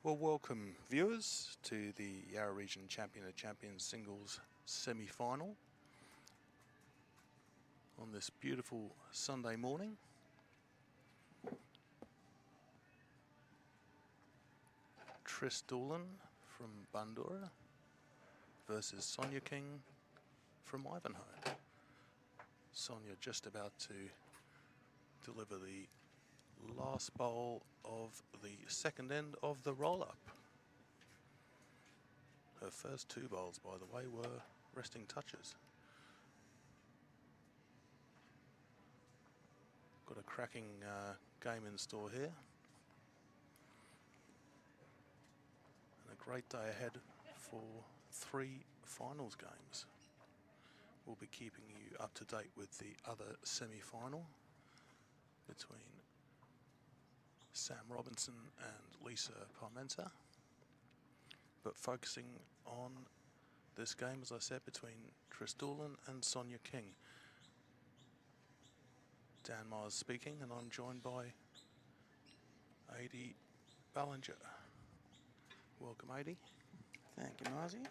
Well, welcome viewers to the Yarra Region Champion of Champions singles semi-final on this beautiful Sunday morning. Tris Doolan from Bundoora versus Sonia King from Ivanhoe. Sonia just about to deliver the last bowl of the second end of the roll-up. Her first two bowls, by the way, were resting touches. Got a cracking game in store here. And a great day ahead for 3 finals games. We'll be keeping you up to date with the other semi-final between Sam Robinson and Lisa Parmenta. But focusing on this game, as I said, between Tris Doolan and Sonia King. Dan Myers speaking, and I'm joined by Adi Ballinger. Welcome, Adi. Thank you, Marzi.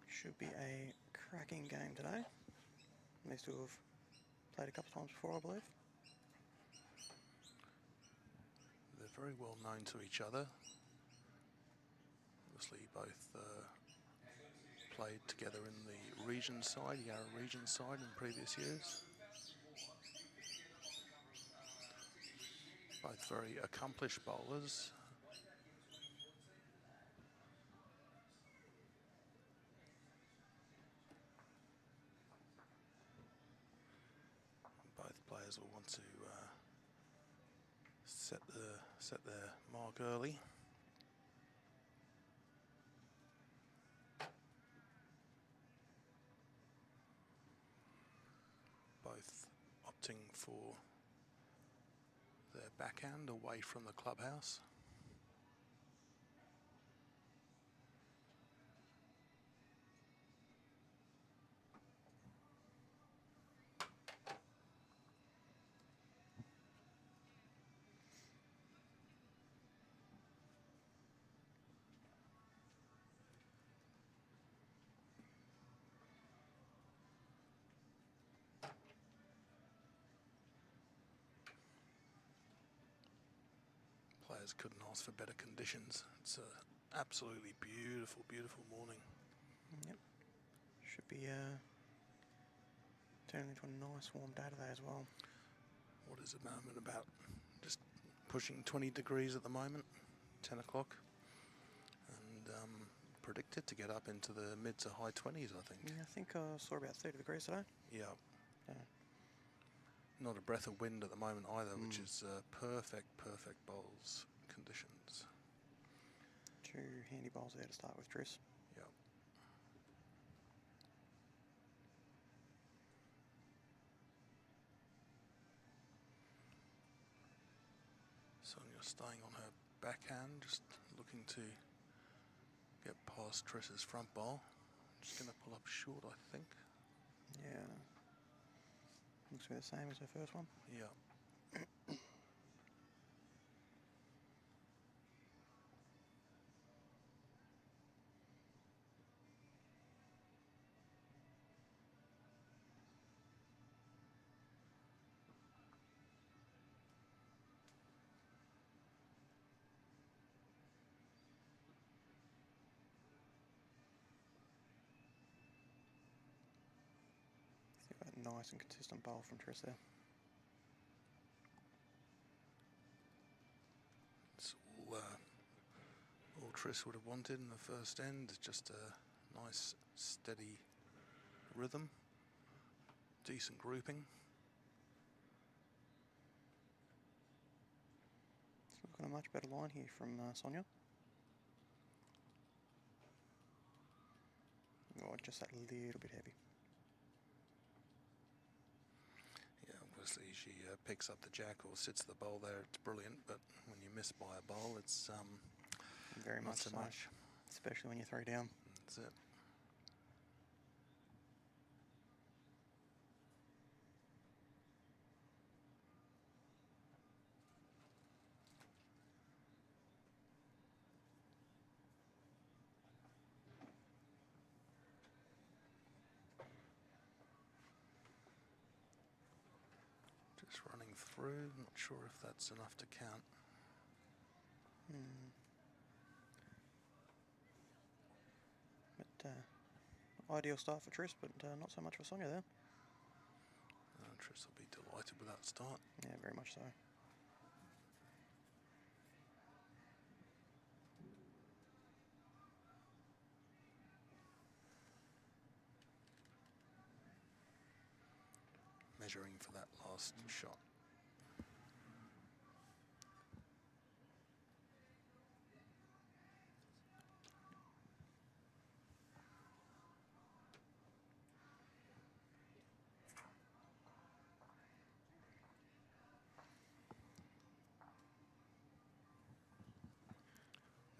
Should be a cracking game today. These two have played a couple of times before, I believe. They're very well known to each other. Obviously, both played together in the region side, Yarra region side, in previous years. Both very accomplished bowlers. Both players will want to set their mark early. Both opting for their backhand away from the clubhouse. Players couldn't ask for better conditions. It's an absolutely beautiful, beautiful morning. Yep. Should be turning into a nice warm day today as well. What is the moment? About just pushing 20 degrees at the moment, 10 o'clock. And predicted to get up into the mid to high 20s, I think. Yeah, I think I saw about 30 degrees today. Yeah. Not a breath of wind at the moment either, which is perfect bowls conditions. 2 handy bowls there to start with, Tris. Yep. Sonia staying on her backhand, just looking to get past Tris's front bowl. Just going to pull up short, I think. Yeah. Looks to be the same as her first one. Yeah. Nice and consistent bowl from Tris there. It's all Tris would have wanted in the first end, just a nice steady rhythm, decent grouping. It's looking a much better line here from Sonia. Oh, just that little bit heavy. Obviously, she picks up the jack or sits the bowl there. It's brilliant, but when you miss by a bowl, it's very not much so much. Especially when you're 3 down. That's it. through. Not sure if that's enough to count. But ideal start for Tris, but not so much for Sonia there. Tris will be delighted with that start. Yeah, very much so. Measuring for that last shot.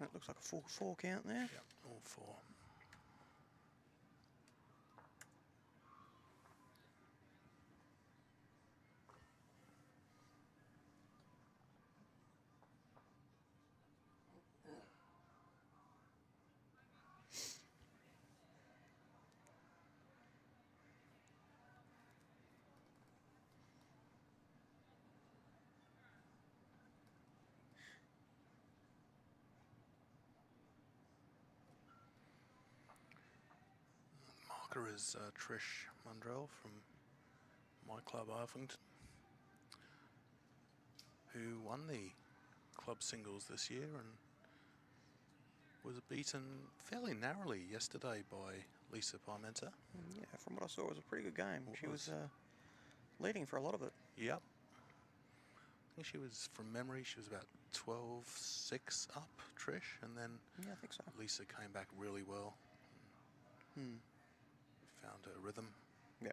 That looks like a full 4 count there. Yep, all 4. Marker is Trish Mundrell from my club Arlington, who won the club singles this year and was beaten fairly narrowly yesterday by Lisa Parmenter. Yeah, from what I saw, it was a pretty good game. It She was was. leading for a lot of it. Yep. I think she was, from memory, she was about 12-6 up, Trish, and then Yeah, I think so. Lisa came back really well. Found her rhythm. Yeah.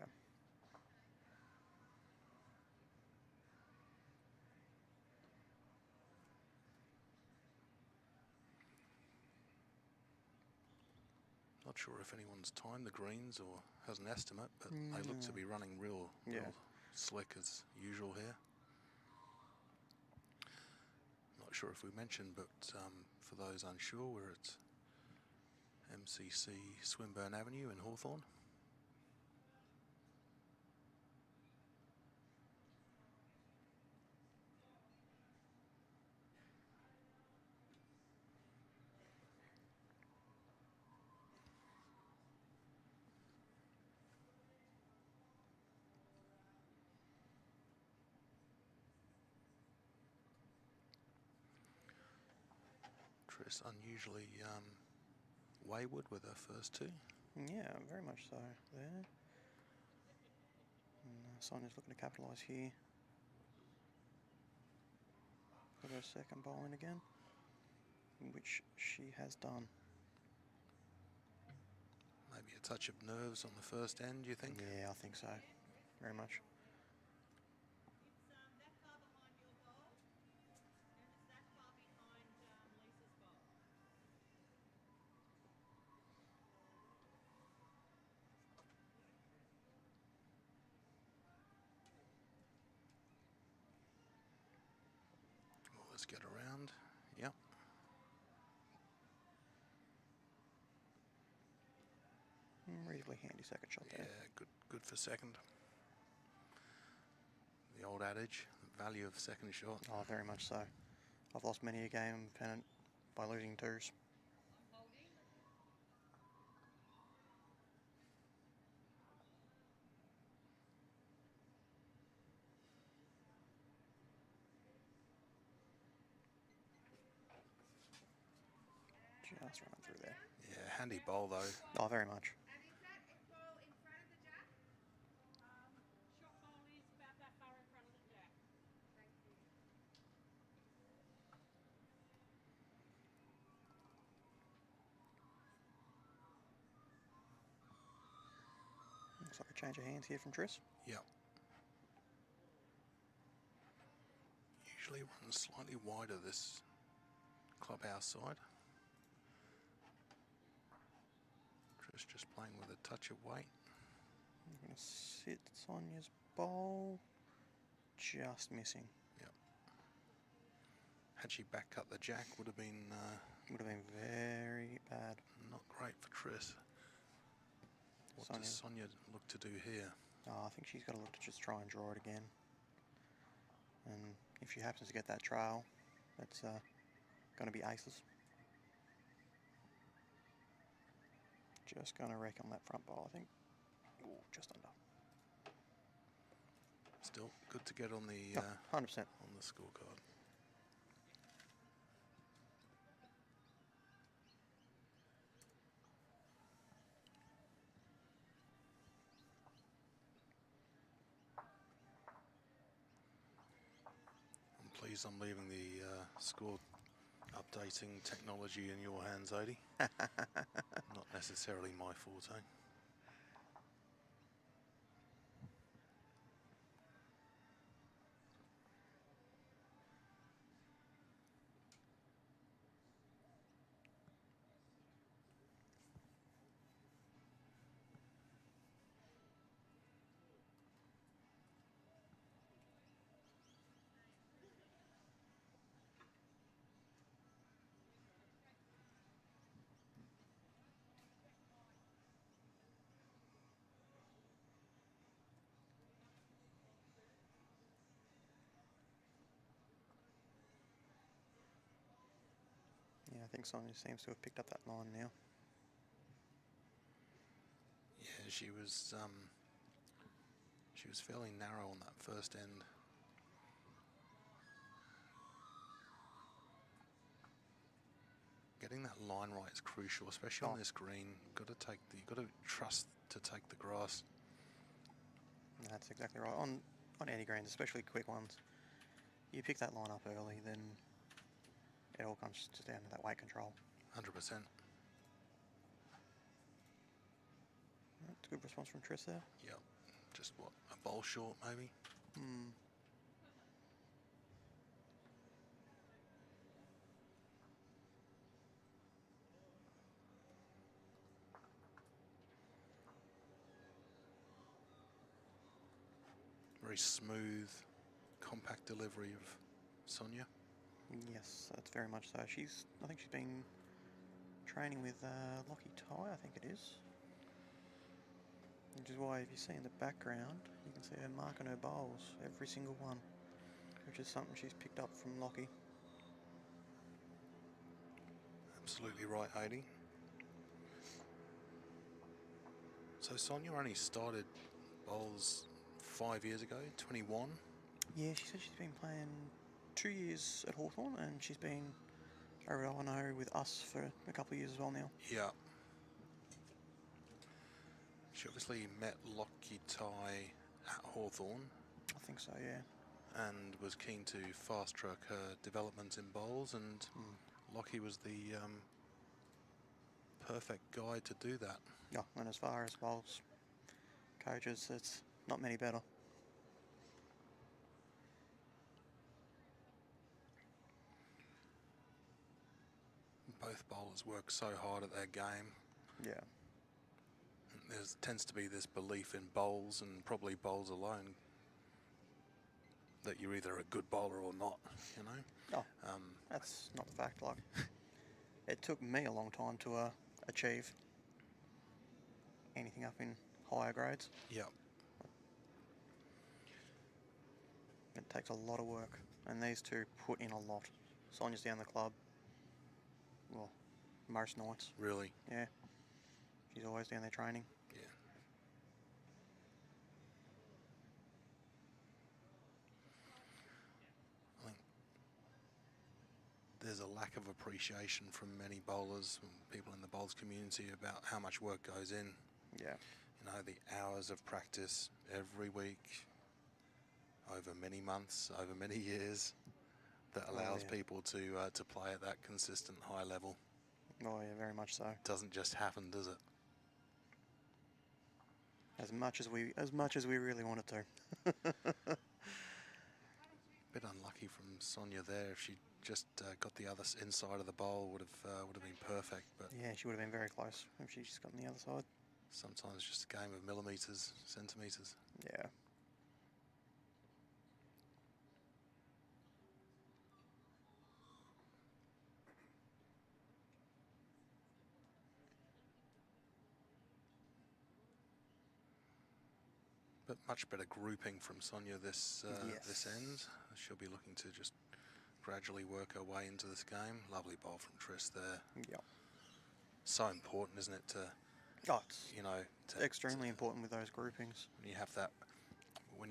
Not sure if anyone's timed the greens or has an estimate, but they look to be running real slick as usual here. Not sure if we mentioned, but for those unsure, we're at MCC Swinburne Avenue in Hawthorne. Tris unusually wayward with her first 2. Yeah, very much so there. And Sonia's looking to capitalise here. Put her second bowl in again, which she has done. Maybe a touch of nerves on the first end, do you think? Yeah, I think so. Very much. Well, let's get around. Yep. Reasonably handy second shot there. Yeah, good for second. The old adage, the value of second shot. Oh, very much so. I've lost many a game pennant by losing 2s. Just running through there. Yeah, handy bowl though. Oh, very much. Looks like a change of hands here from Tris. Yep. Usually runs slightly wider this clubhouse side. Tris just playing with a touch of weight. I'm going to sit Sonia's bowl. Just missing. Yep. Had she back cut the jack, would have been very bad. not great for Tris. What does Sonia look to do here? Oh, I think she's got to look to just try and draw it again. And if she happens to get that trail, that's going to be aces. Just going to wreck on that front bowl, I think. Ooh, just under. Still good to get on the 100%. On the scorecard. I'm pleased I'm leaving the score updating technology in your hands, Odie. Not necessarily my forte. Yeah, I think Sonia seems to have picked up that line now. Yeah, she was fairly narrow on that first end. Getting that line right is crucial, especially on this green. You've got to trust to take the grass. That's exactly right. On any greens, especially quick ones, you pick that line up early, then it all comes just down to that weight control. 100%. That's a good response from Triss there. Yep. Just what, a bowl short maybe? Very smooth, compact delivery of Sonia. Yes, that's very much so. I think she's been training with Lockie Ty, I think it is. Which is why, if you see in the background, you can see her marking her bowls, every single one, which is something she's picked up from Lockie. Absolutely right, Odie. So Sonia only started bowls 5 years ago, 21. Yeah, she said she's been playing 2 years at Hawthorn, and she's been over at O&O with us for a couple of years as well now. Yeah. She obviously met Lockie Ty at Hawthorn. I think so, yeah. And was keen to fast track her development in bowls, and Lockie was the perfect guy to do that. Yeah, and as far as bowls coaches, it's not many better. Both bowlers work so hard at their game. Yeah. There tends to be this belief in bowls, and probably bowls alone, that you're either a good bowler or not, you know? Oh, that's not the fact. Like, it took me a long time to achieve anything up in higher grades. Yeah. It takes a lot of work, and these two put in a lot. Sonia's down the club, well, most nights. Really? Yeah. She's always down there training. Yeah. I think there's a lack of appreciation from many bowlers and people in the bowls community about how much work goes in. Yeah. You know, the hours of practice every week, over many months, over many years, that allows people to play at that consistent high level. Oh yeah, very much so. Doesn't just happen, does it? As much as we really want it to. Bit unlucky from Sonia there. If she just got the other inside of the bowl, would have been perfect. But yeah, she would have been very close if she just got on the other side. Sometimes it's just a game of millimetres, centimetres. Yeah. But much better grouping from Sonia this this Yes. end. She'll be looking to just gradually work her way into this game. Lovely bowl from Tris there. Yep. So important, isn't it, to Oh, it's you know extremely important with those groupings. when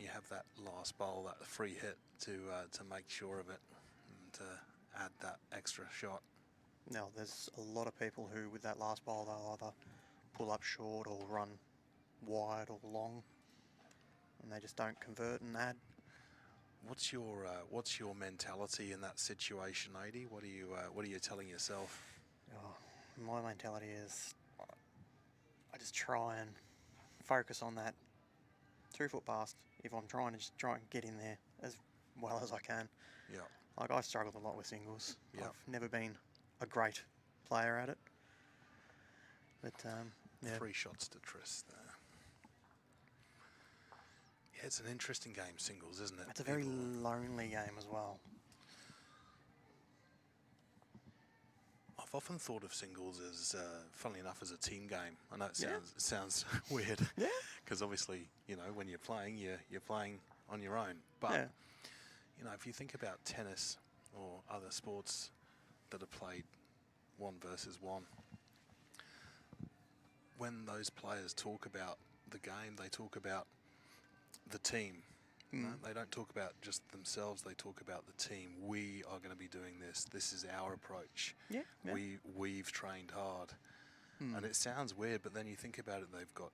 you have that last bowl, that free hit to make sure of it and to add that extra shot. Now, there's a lot of people who, with that last bowl, they'll either pull up short or run wide or long, and they just don't convert and add. What's your mentality in that situation, Adi? What are you telling yourself? Oh, my mentality is I just try and focus on that 2-foot past if I'm trying to just try and get in there as well as I can. Yeah. Like, I've struggled a lot with singles. Yeah. I've never been a great player at it. But, yeah. 3 shots to Tris there. Yeah, it's an interesting game, singles, isn't it? It's a very lonely game as well. I've often thought of singles as, funnily enough, as a team game. I know it Yeah. sounds weird, Yeah. because obviously, you know, when you're playing, you're playing on your own. But Yeah. you know, if you think about tennis or other sports that are played 1 versus 1, when those players talk about the game, they talk about the team. No, they don't talk about just themselves, they talk about the team. We are going to be doing this. This is our approach. Yeah. Yeah. We've trained hard. And it sounds weird, but then you think about it, they've got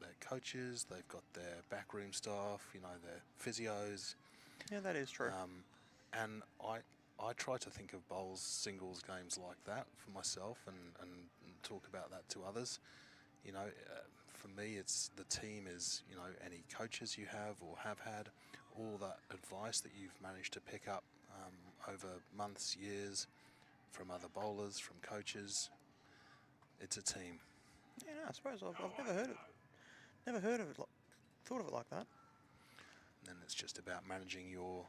their coaches, they've got their backroom staff, you know, their physios. Yeah, that is true. And I try to think of bowls, singles games like that for myself and talk about that to others. You know, for me, it's the team is, you know, any coaches you have or have had, all that advice that you've managed to pick up over months, years, from other bowlers, from coaches. It's a team. Yeah, no, I suppose I've never heard of it, thought of it like that. And it's just about managing your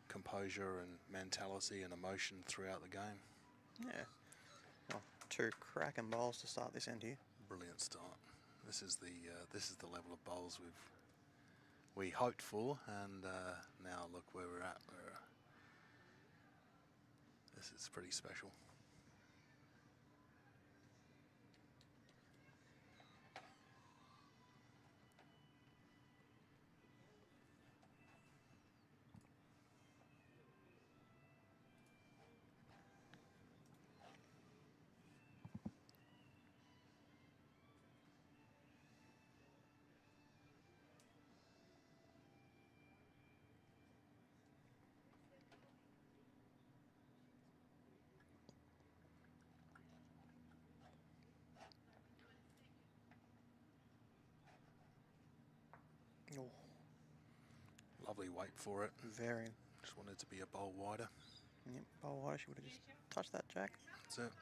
composure and mentality and emotion throughout the game. Yeah. Well, 2 cracking bowls to start this end here. Brilliant start. This is the level of bowls we hoped for, and now look where we're at. This is pretty special. Oh, Lovely weight for it. very. Just wanted to be a bowl wider. Yep, bowl wider. She would have just touched that jack. That's it.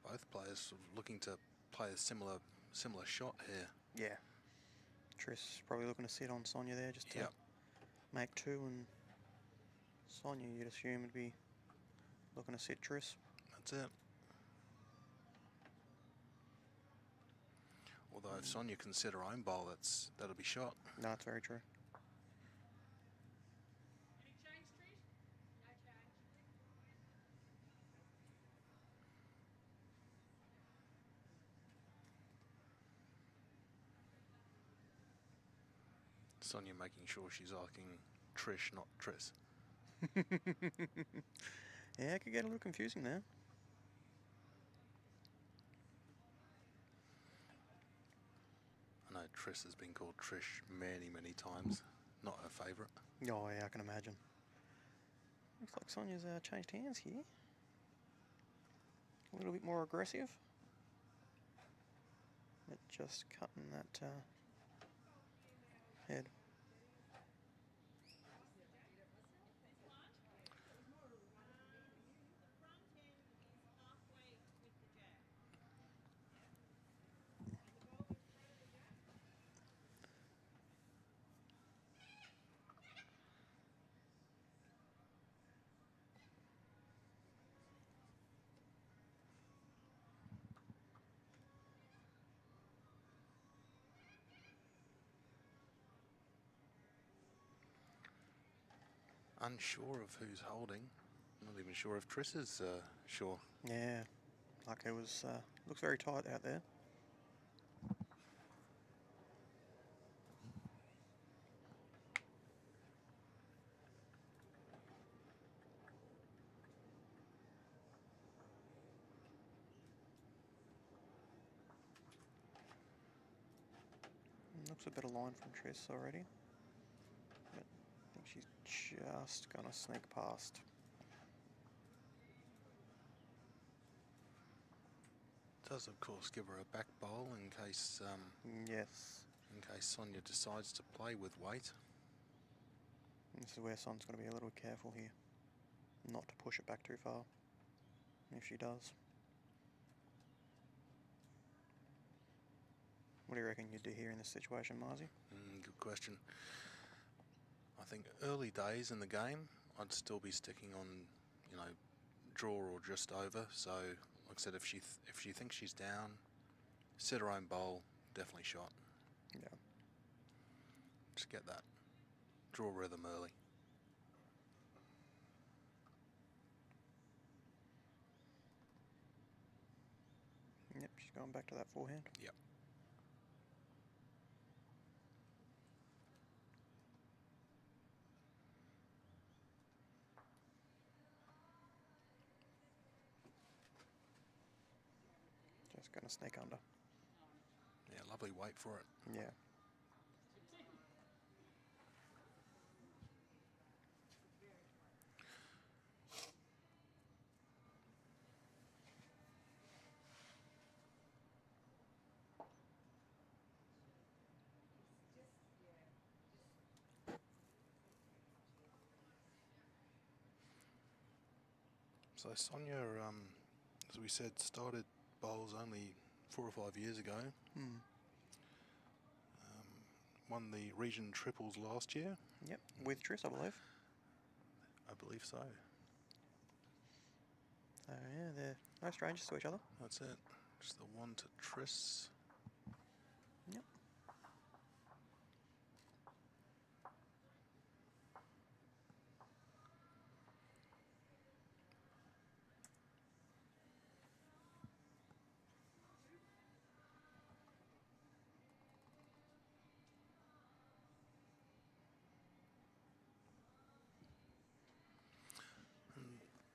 Both players sort of looking to play a similar shot here. Yeah. Tris probably looking to sit on Sonia there just to Yep. make 2, and Sonia, you'd assume, would be looking to sit Tris. That's it. Although if Sonia can set her own bowl, that'll be shot. No, that's very true. Sonia making sure she's asking Trish, not Tris. Yeah, it could get a little confusing there. I know Tris has been called Trish many times. Not her favourite. Oh, yeah, I can imagine. Looks like Sonia's changed hands here. A little bit more aggressive. But just cutting that head. unsure of who's holding. Not even sure if Triss is sure. Yeah, like it was, looks very tight out there. Looks a bit of line from Triss already. But I think she's just going to sneak past. Does of course give her a back bowl in case Yes. in case Sonia decides to play with weight. This is where Son's got to be a little careful here, not to push it back too far, if she does. What do you reckon you'd do here in this situation, Marzi? Good question. I think early days in the game, I'd still be sticking on, you know, draw or just over. So, like I said, if she thinks she's down, set her own bowl, definitely shot. Yeah. Just get that draw rhythm early. Yep, she's going back to that forehand. Yep. Just going to sneak under. Yeah, lovely weight for it. Yeah. So Sonia, as we said, started bowls only 4 or 5 years ago. Won the region triples last year. Yep, with Triss, I believe. I believe so. So yeah, they're no strangers to each other. That's it. Just the one to Triss. Yep.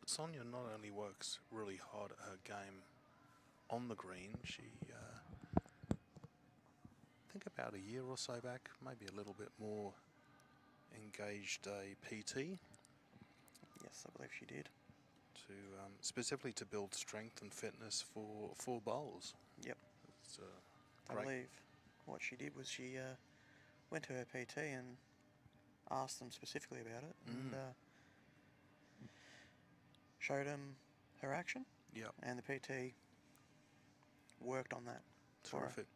Sonia not only works really hard at her game on the green, she, I think about a year or so back, maybe a little bit more, engaged a PT. Yes, I believe she did. To specifically to build strength and fitness for bowls. Yep. It's, I believe what she did was she went to her PT and asked them specifically about it and showed them her action. Yep. And the PT worked on that. Terrific.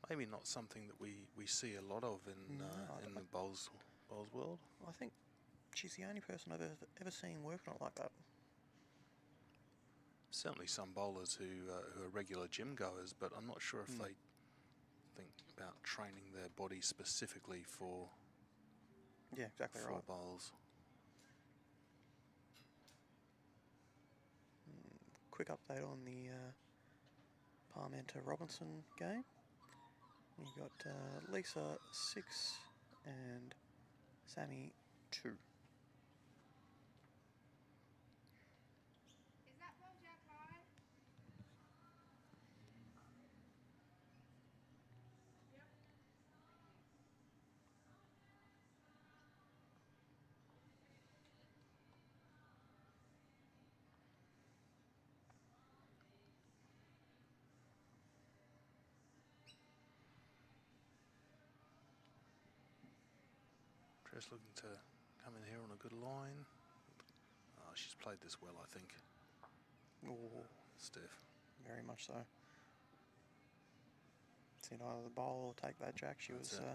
Maybe not something that we see a lot of in the bowls world. I think she's the only person I've ever seen working on it like that. Certainly some bowlers who are regular gym goers, but I'm not sure if they think about training their body specifically for exactly right. bowls. Quick update on the Parmenter Robinson game. You've got Lisa 6 and Sammy 2. Is that Bojack live? Yep. Triss looking to come in here on a good line. Oh, she's played this well, I think. Oh, Stiff. very much so. Seen either the bowl or take that jack. She That's was. it.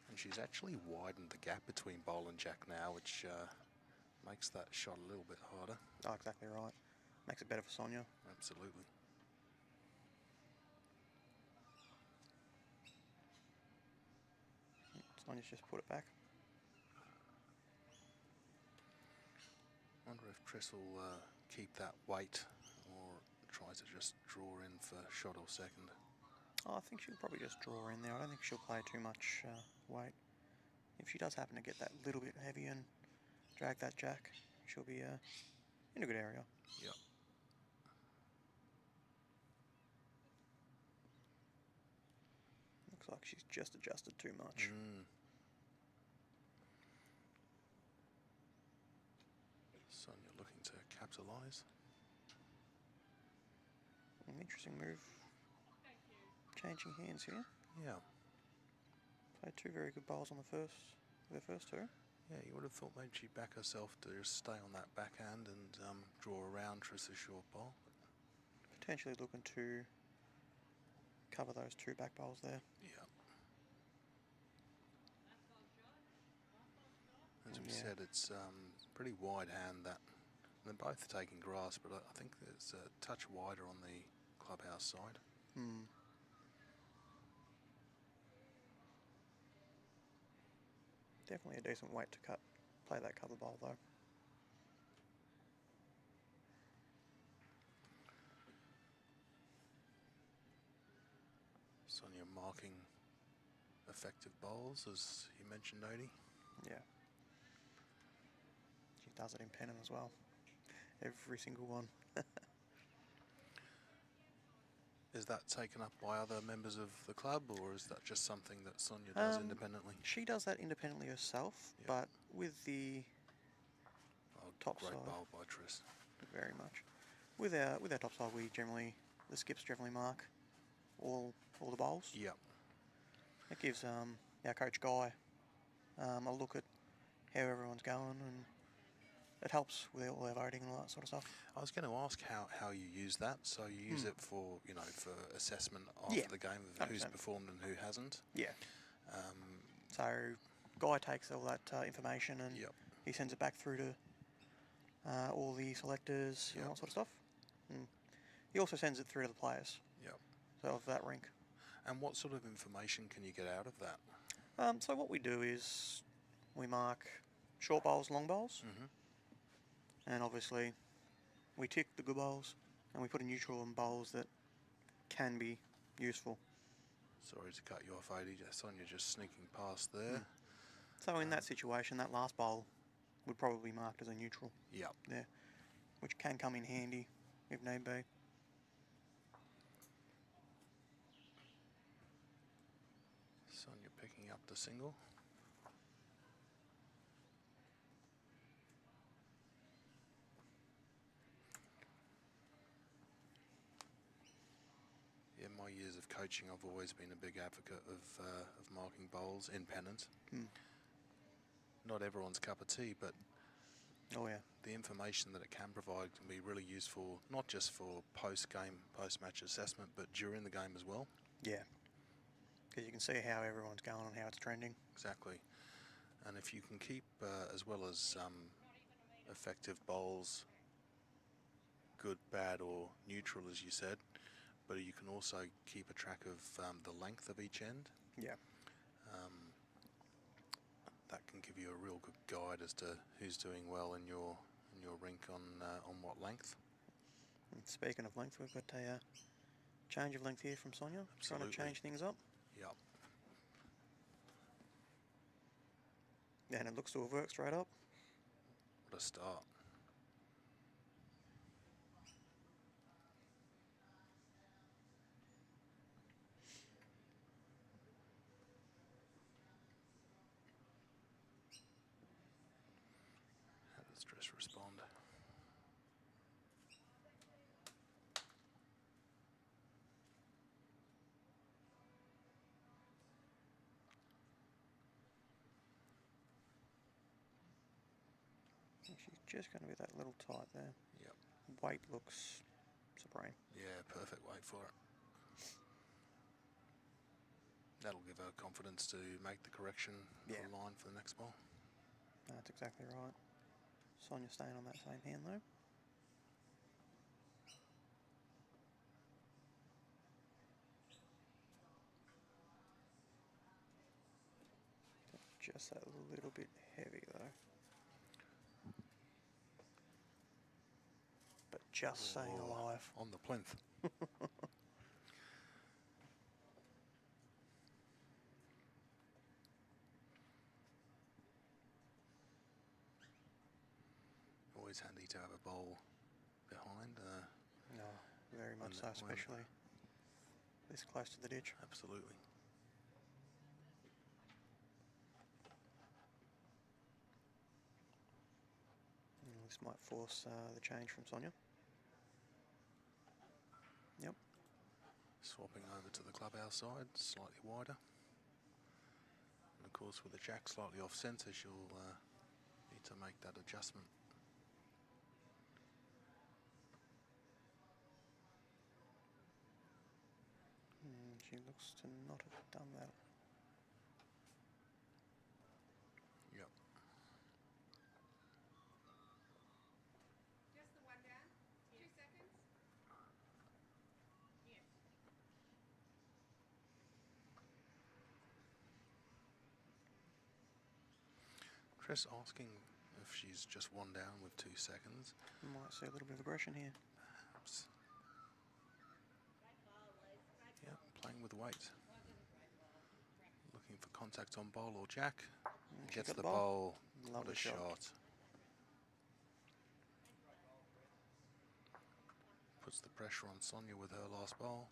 And she's actually widened the gap between bowl and jack now, which Makes that shot a little bit harder. Oh, exactly right. Makes it better for Sonia. Absolutely. Sonia's just put it back. Wonder if Triss will keep that weight or tries to just draw in for shot or second. Oh, I think she'll probably just draw in there. I don't think she'll play too much weight. If she does happen to get that little bit heavy and drag that jack, she'll be in a good area. Yep. Looks like she's just adjusted too much. Sonia looking to capitalise. An interesting move. Changing hands here. Yeah. Played two very good bowls on the first two. Yeah, you would have thought maybe she'd back herself to just stay on that backhand and draw around Triss's short bowl. Potentially looking to cover those two back bowls there. Yeah. As we said, it's pretty wide hand that. They're both taking grass, but I think it's a touch wider on the clubhouse side. Definitely a decent weight to play that cover bowl though. Sonia marking effective bowls, as you mentioned, Odie. Yeah. She does it in pennant as well. Every single one. Is that taken up by other members of the club, or is that just something that Sonia does independently? She does that independently herself, but with the top great side, bowl by Triss. very much. With our top side, the skips generally mark all the bowls. Yep. It gives our coach Guy a look at how everyone's going, and it helps with all their voting and all that sort of stuff. I was going to ask how you use that. So you use it for for assessment of the game of who's 100%. performed and who hasn't. Yeah. So Guy takes all that information and he sends it back through to all the selectors and all that sort of stuff. And he also sends it through to the players. Yep. So of that rink. And what sort of information can you get out of that? So what we do is we mark short bowls, long bowls, and obviously we tick the good bowls and we put a neutral on bowls that can be useful. Sorry to cut you off, Odie. Sonia just sneaking past there. So in that situation, that last bowl would probably be marked as a neutral. Yep. There, which can come in handy if need be. Sonia picking up the single. In my years of coaching, I've always been a big advocate of marking bowls in pennant. Not everyone's cup of tea, but the information that it can provide can be really useful, not just for post-game, post-match assessment, but during the game as well. Yeah, because you can see how everyone's going and how it's trending. Exactly. And if you can keep, as well as effective bowls, good, bad or neutral, as you said, but you can also keep a track of the length of each end. Yeah. That can give you a real good guide as to who's doing well in your rink on what length. And speaking of length, we've got a change of length here from Sonia. Absolutely. Trying to change things up. Yep. And it looks to have worked straight up. What a start. How does Triss respond? She's just going to be that little tight there. Yep. Weight looks supreme. Yeah, perfect weight for it. That'll give her confidence to make the correction for the line for the next ball. That's exactly right. Sonia staying on that same hand though. Just that little bit heavy though. But just staying Oh, alive. on the plinth. Always handy to have a bowl behind. No, very much so, especially this close to the ditch. Absolutely. This might force the change from Sonia. Yep. Swapping over to the clubhouse side, slightly wider. And of course with the jack slightly off centre, she'll need to make that adjustment. She looks to not have done that. Yep. Just the one down? 2 seconds? Yes. Chris asking if she's just one down with 2 seconds. Might see a little bit of aggression here. Perhaps. Yeah, playing with weight. Looking for contact on bowl or jack. She Gets got the the bowl. bowl. What Lovely a shot. shot. Puts the pressure on Sonia with her last bowl.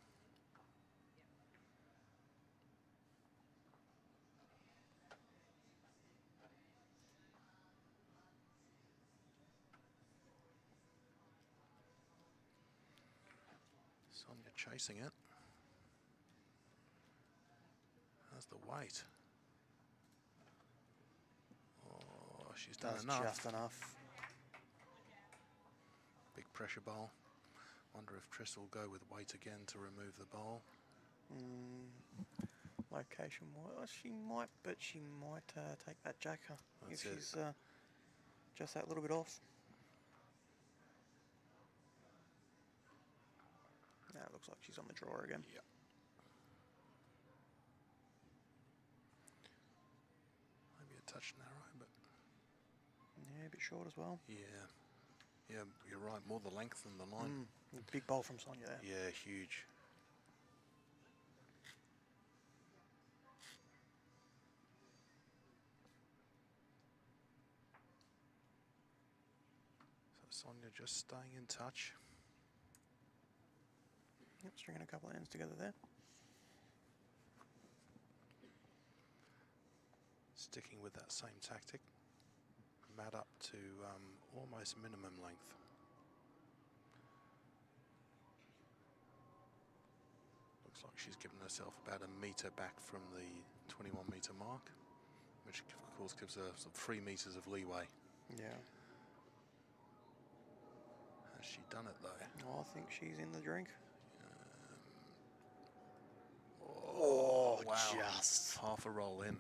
Sonia chasing it. How's the weight? Oh, she's done Does enough. just enough. Big pressure bowl. Wonder if Triss will go with weight again to remove the bowl. Location wise, she might, but she might take that jacker That's if it. she's just that little bit off. Now it looks like she's on the draw again. Yep. Maybe a touch narrow, but Yeah, a bit short as well. yeah. Yeah, you're right. More the length than the line. Big bowl from Sonia there. Yeah, huge. So Sonia just staying in touch. Yep, stringing a couple of ends together there. Sticking with that same tactic. Mat up to almost minimum length. Looks like she's given herself about a metre back from the 21 metre mark, which of course gives her sort of 3 metres of leeway. Yeah. Has she done it though? Oh, I think she's in the drink. Oh, wow. Just. Half a roll in.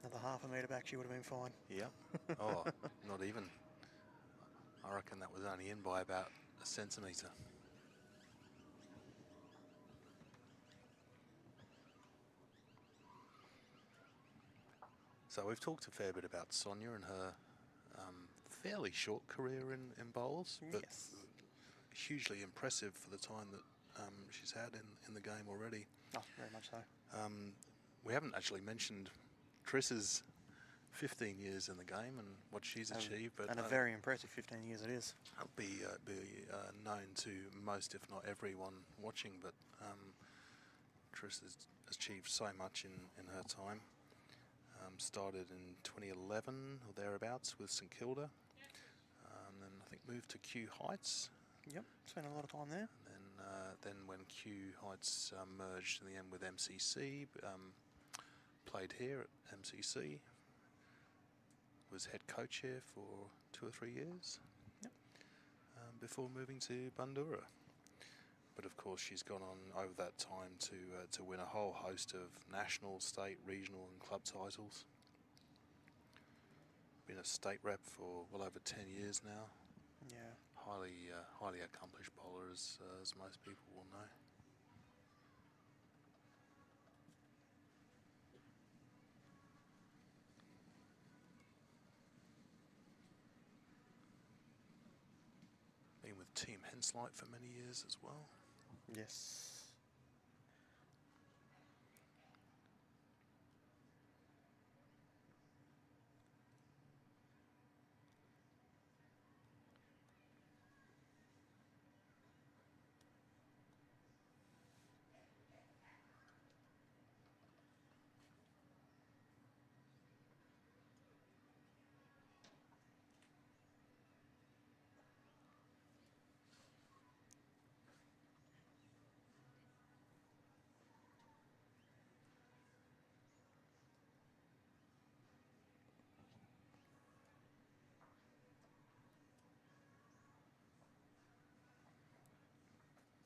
Another half a metre back, she would have been fine. Yep. Oh, not even. I reckon that was only in by about a centimetre. So we've talked a fair bit about Sonia and her fairly short career in bowls, but Yes. hugely impressive for the time that she's had in the game already. Oh, very much so. We haven't actually mentioned Triss's 15 years in the game and what she's achieved, but And a very impressive 15 years it is. it'll be known to most, if not everyone watching, but Triss has achieved so much in her time. Started in 2011 or thereabouts with St Kilda, then I think moved to Kew Heights, Yep, spent a lot of time there. and then when Kew Heights merged in the end with MCC, played here at MCC, was head coach here for 2 or 3 years, Yep. before moving to Bundoora. but of course she's gone on over that time to win a whole host of national, state, regional and club titles. Been a state rep for well over 10 years now. Yeah. Highly accomplished bowler, as most people will know. Been with Team Henslight for many years as well. Yes.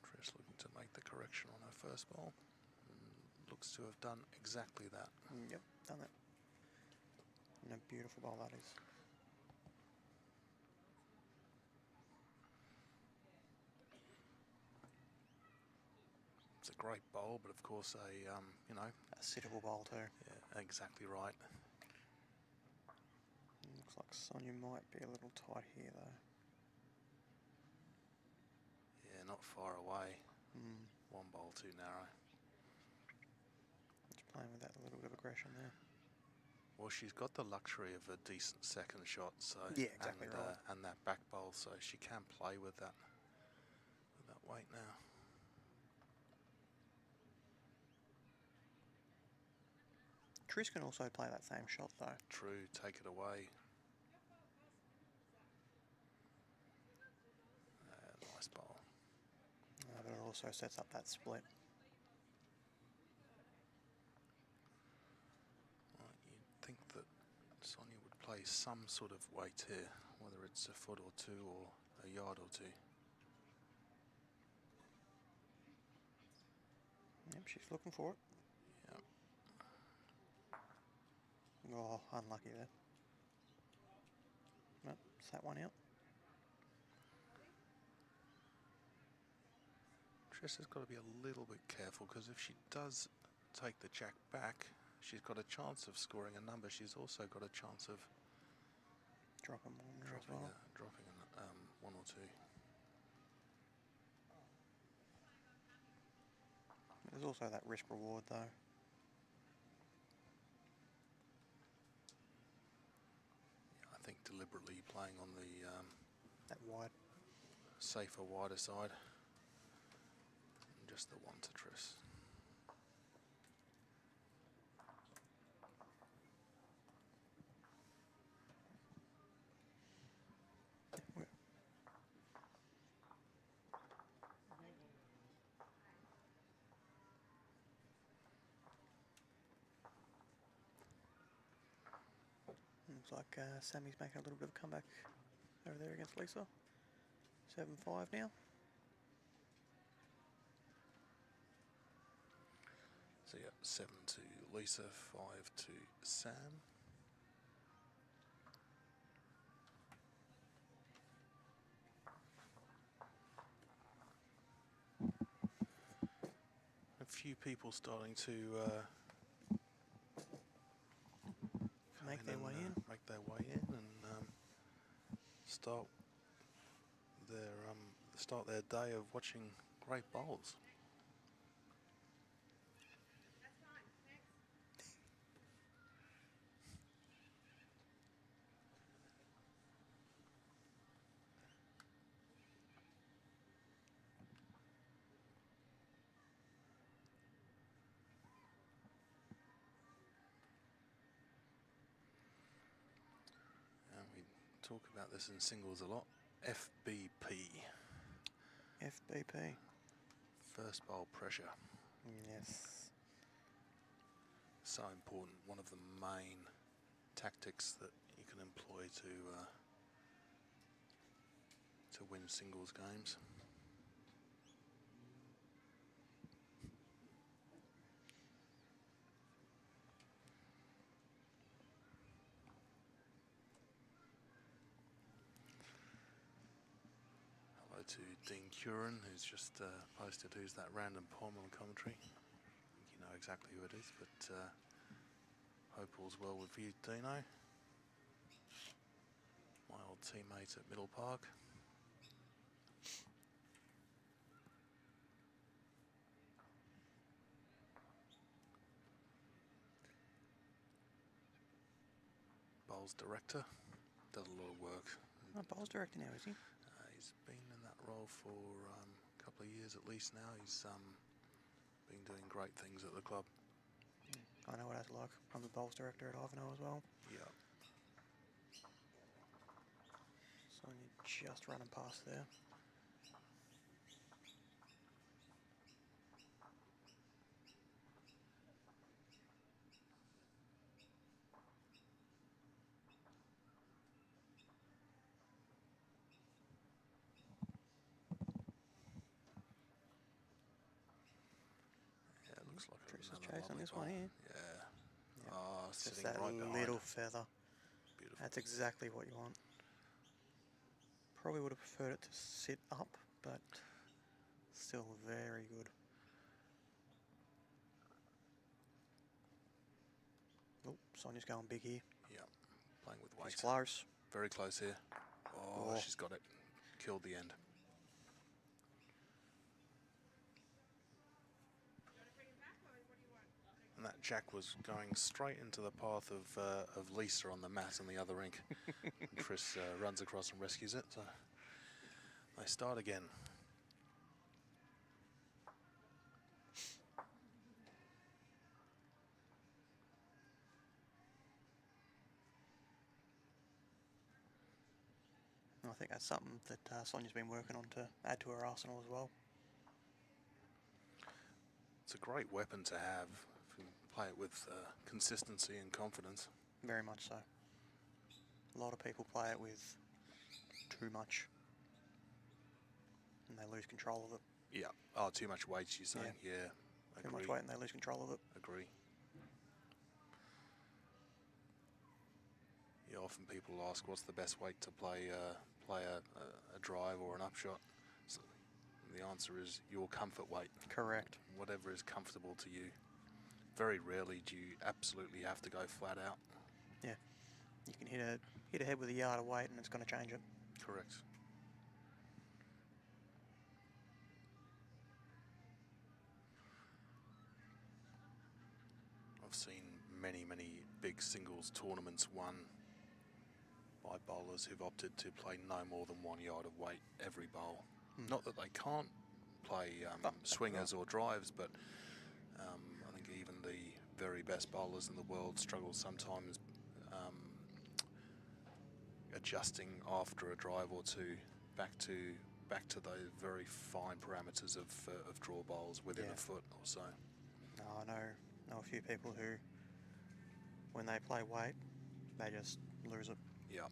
Trish looking to make the correction on her first ball. Looks to have done exactly that. Yep, done that. And a beautiful ball that is. It's a great bowl, but of course you know, A sittable ball too. yeah, exactly right. Looks like Sonia might be a little tight here though. Yeah, not far away. Mm. One bowl too narrow. Just playing with that little bit of aggression there. Well, she's got the luxury of a decent second shot, so Yeah, exactly and, right. and that back bowl, so she can play with that weight now. Trish can also play that same shot though. True, take it away. Nice bowl. But it also sets up that split. Right, you'd think that Sonia would play some sort of weight here, whether it's a foot or two or a yard or two. Yep, she's looking for it. Yep. Oh, unlucky there. Nope, sat one out. Trish has got to be a little bit careful, because if she does take the jack back, she's got a chance of scoring a number. She's also got a chance of Dropping one as dropping well. one or two. There's also that risk reward though. I think deliberately playing on the That wide. safer, wider side. And just the one to Trish. Looks like Sammy's making a little bit of a comeback over there against Lisa. 7-5 now. So yeah, 7 to Lisa, 5 to Sam. A few people starting to Make their way in. make their way in and start their day of watching great bowls. That's fine. Next. And we talk about this in singles a lot. FBP. FBP. First bowl pressure. Yes. So important. One of the main tactics that you can employ to win singles games. to Dean Curran, who's just posted who's that random palm on commentary. I think you know exactly who it is, but hope all's well with you, Dino. My old teammate at Middle Park. Bowls director, does a lot of work. Oh, bowls director now, is he? He's been in that role for a couple of years at least now. He's been doing great things at the club. I know what that's like. I'm the bowls director at Ivanhoe as well. Yeah. So you're just running past there. Yeah, it looks like Trish is another chasing lovely this bowl. one here. Yeah. Yeah. Oh, Just sitting that right behind. little feather. Beautiful. That's exactly what you want. Probably would have preferred it to sit up, but still very good. Oh, Sonia's going big here. Yeah, playing with weight. She's close. Very close here. Oh, Oh. she's got it. Killed the end. And that jack was going straight into the path of Lisa on the mat on the other rink. And Chris runs across and rescues it. So they start again. I think that's something that Sonia's been working on to add to her arsenal as well. It's a great weapon to have if you play it with consistency and confidence. Very much so. A lot of people play it with too much and they lose control of it. Yeah. Oh, too much weight, you're saying? Yeah. Too Agree. much weight and they lose control of it. Agree. Yeah, often people ask what's the best weight to play a drive or an upshot. So the answer is your comfort weight. Correct. Whatever is comfortable to you. Very rarely do you absolutely have to go flat out. Yeah. You can hit a head with a yard of weight and it's going to change it. Correct. I've seen many big singles tournaments won by bowlers who've opted to play no more than 1 yard of weight every bowl. Not that they can't play swingers or drives, but I think even the very best bowlers in the world struggle sometimes adjusting after a drive or two back to those very fine parameters of draw bowls within a foot or so. No, I know a few people who, when they play weight, they just lose it. Yeah.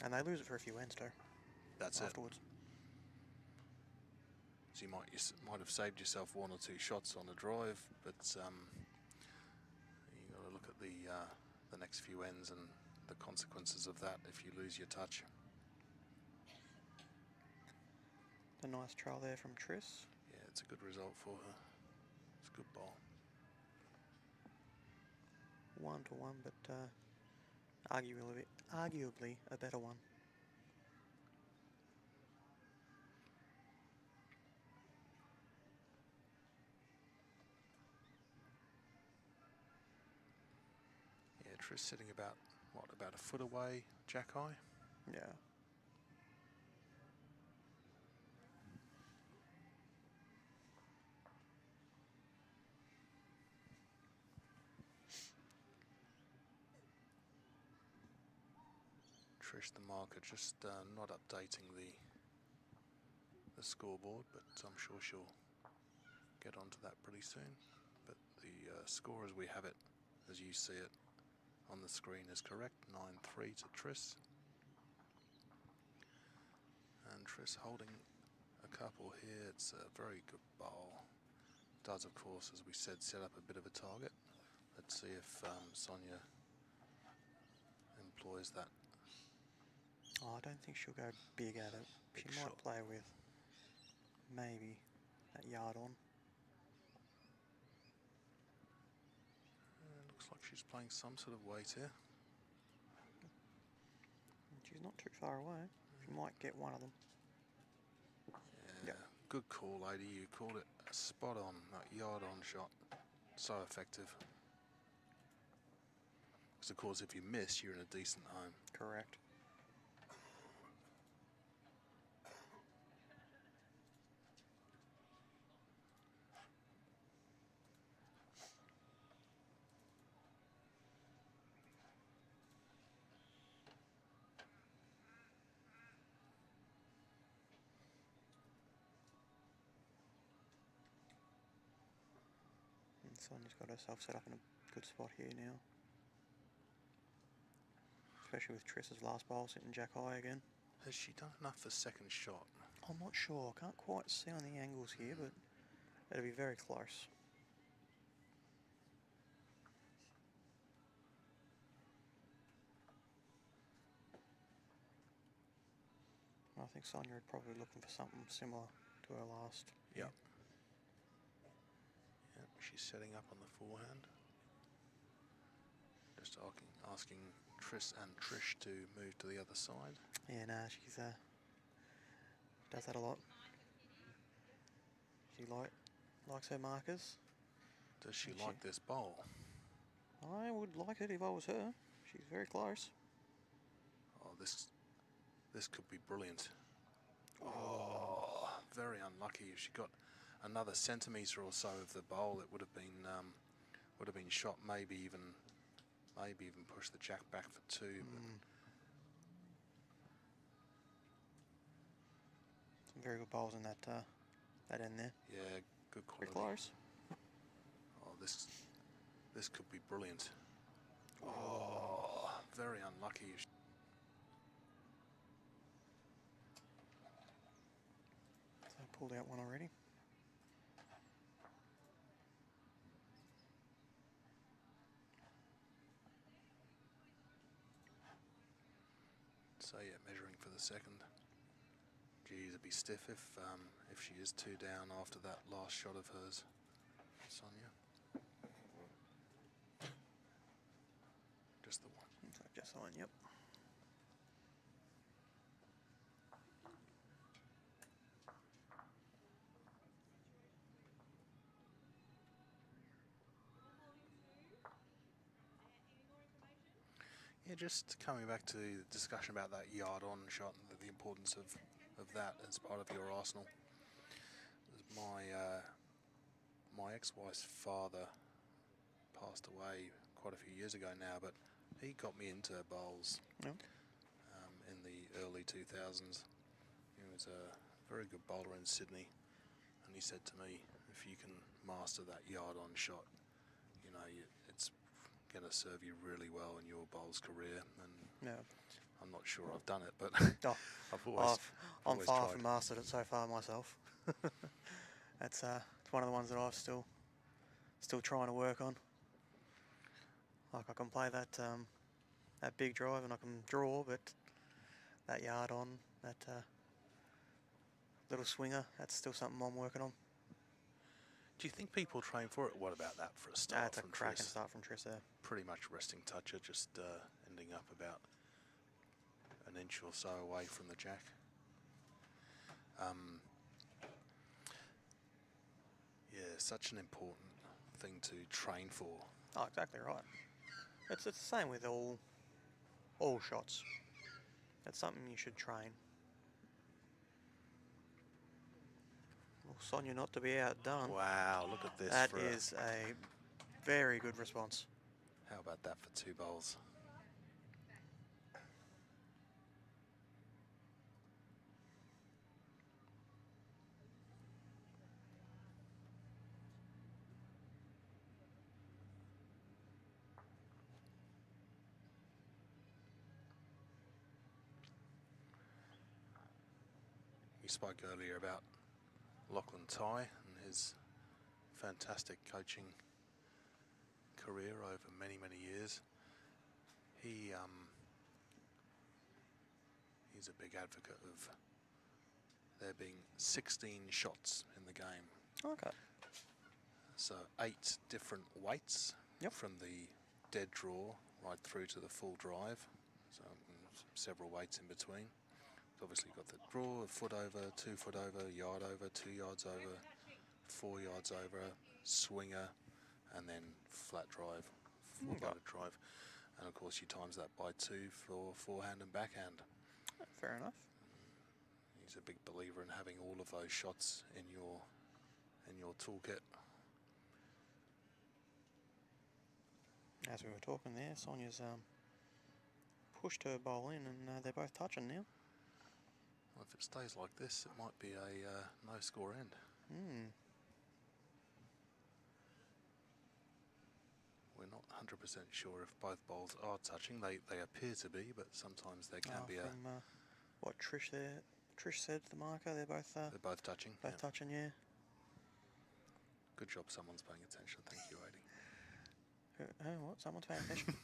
And they lose it for a few ends too. That's afterwards. So you might have saved yourself 1 or 2 shots on a drive, but you got to look at the next few ends and the consequences of that if you lose your touch. A nice trial there from Triss. Yeah, it's a good result for her. It's a good ball. 1-1, but arguably a better one. Yeah, Triss sitting about a foot away, jack high. Yeah. Trish, the marker, just not updating the scoreboard, but I'm sure she'll get onto that pretty soon. But the score as we have it, as you see it on the screen, is correct. 9-3 to Triss. And Triss holding a couple here. It's a very good bowl. Does, of course, as we said, set up a bit of a target. Let's see if Sonia employs that. Oh, I don't think she'll go big at it. Big She might shot. play with maybe that yard on. Looks like she's playing some sort of weight here. She's not too far away. She might get one of them. Yeah, good call, lady. You called it spot on. That yard on shot, so effective. Because of course, if you miss, you're in a decent home. Correct. And Sonia's got herself set up in a good spot here now. Especially with Triss's last bowl sitting jack high again. Has she done enough for second shot? I'm not sure. Can't quite see on the angles here, but it'll be very close. I think Sonia would probably looking for something similar to her last. Yep. Yep, she's setting up on the forehand. Just asking Triss and Trish to move to the other side. Yeah, nah, she's does that a lot. She likes her markers. Does she And like this bowl? I would like it if I was her. She's very close. Oh, this could be brilliant. Oh, very unlucky. If she got another centimetre or so of the bowl, it would have been shot. Maybe even push the jack back for two. But Some very good bowls in that end there. yeah, good quality. Pretty close. Oh, this could be brilliant. Oh, very unlucky. So I pulled out one already. So yeah, measuring for the second. Geez, it'd be stiff if she is two down after that last shot of hers, Sonia. Just the one. Looks like just one, yep. Yeah, just coming back to the discussion about that yard on shot and the importance of that as part of your arsenal. My ex-wife's father passed away quite a few years ago now, but he got me into bowls Yep. in the early 2000s. He was a very good bowler in Sydney, and he said to me, if you can master that yard on shot, you know, it's going to serve you really well in your bowls career. And Yeah. I'm not sure I've done it, but Oh, I'm I'm far tried. from mastered it so far myself. It's one of the ones that I've still trying to work on. Like I can play that big drive and I can draw, but that yard on, that little swinger, that's still something I'm working on. Do you think people train for it? What about that for a start That's a from cracking Triss? start from Triss there. Pretty much resting toucher, just ending up about an inch or so away from the jack. Yeah, such an important thing to train for. Oh, exactly right. It's the same with all shots. It's something you should train. Well, Sonia not to be outdone. Wow, look at this. That is a very good response. How about that for two bowls? We spoke earlier about Lachlan Ty and his fantastic coaching career over many, many years. He's he's a big advocate of there being 16 shots in the game. Okay. So 8 different weights Yep. from the dead draw right through to the full drive. So several weights in between. Obviously you've got the draw, a foot over, 2 foot over, yard over, 2 yards over, 4 yards over, swinger, and then flat drive, full-loaded drive. And of course you times that by 2 for forehand and backhand. Fair enough. He's a big believer in having all of those shots in your toolkit. As we were talking there, Sonia's pushed her bowl in, and they're both touching now. Well, if it stays like this, it might be a no-score end. We're not 100% sure if both bowls are touching. They appear to be, but sometimes there can be from, what Trish there? Trish said to the marker, they're both touching. both Yeah. touching. Yeah. Good job. Someone's paying attention. Thank you, Adi. Oh, what? Someone's paying attention.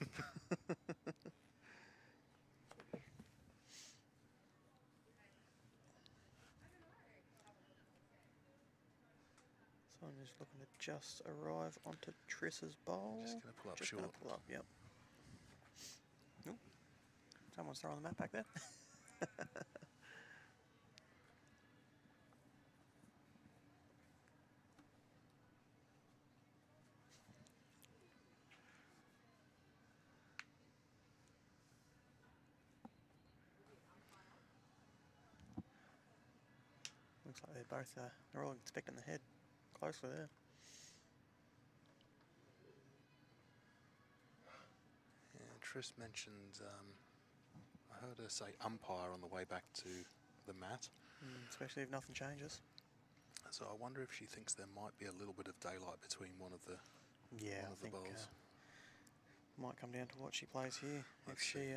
Sonia's looking to just arrive onto Triss's bowl. Just going to pull up Just short. gonna pull up, yep. Nope. Someone's throwing the mat back there. Looks like they're both, they're all inspecting the head closely there. Yeah, Trish mentioned, I heard her say umpire on the way back to the mat. Especially if nothing changes. So I wonder if she thinks there might be a little bit of daylight between one of the Yeah, I think bowls. might come down to what she plays here. Let's if she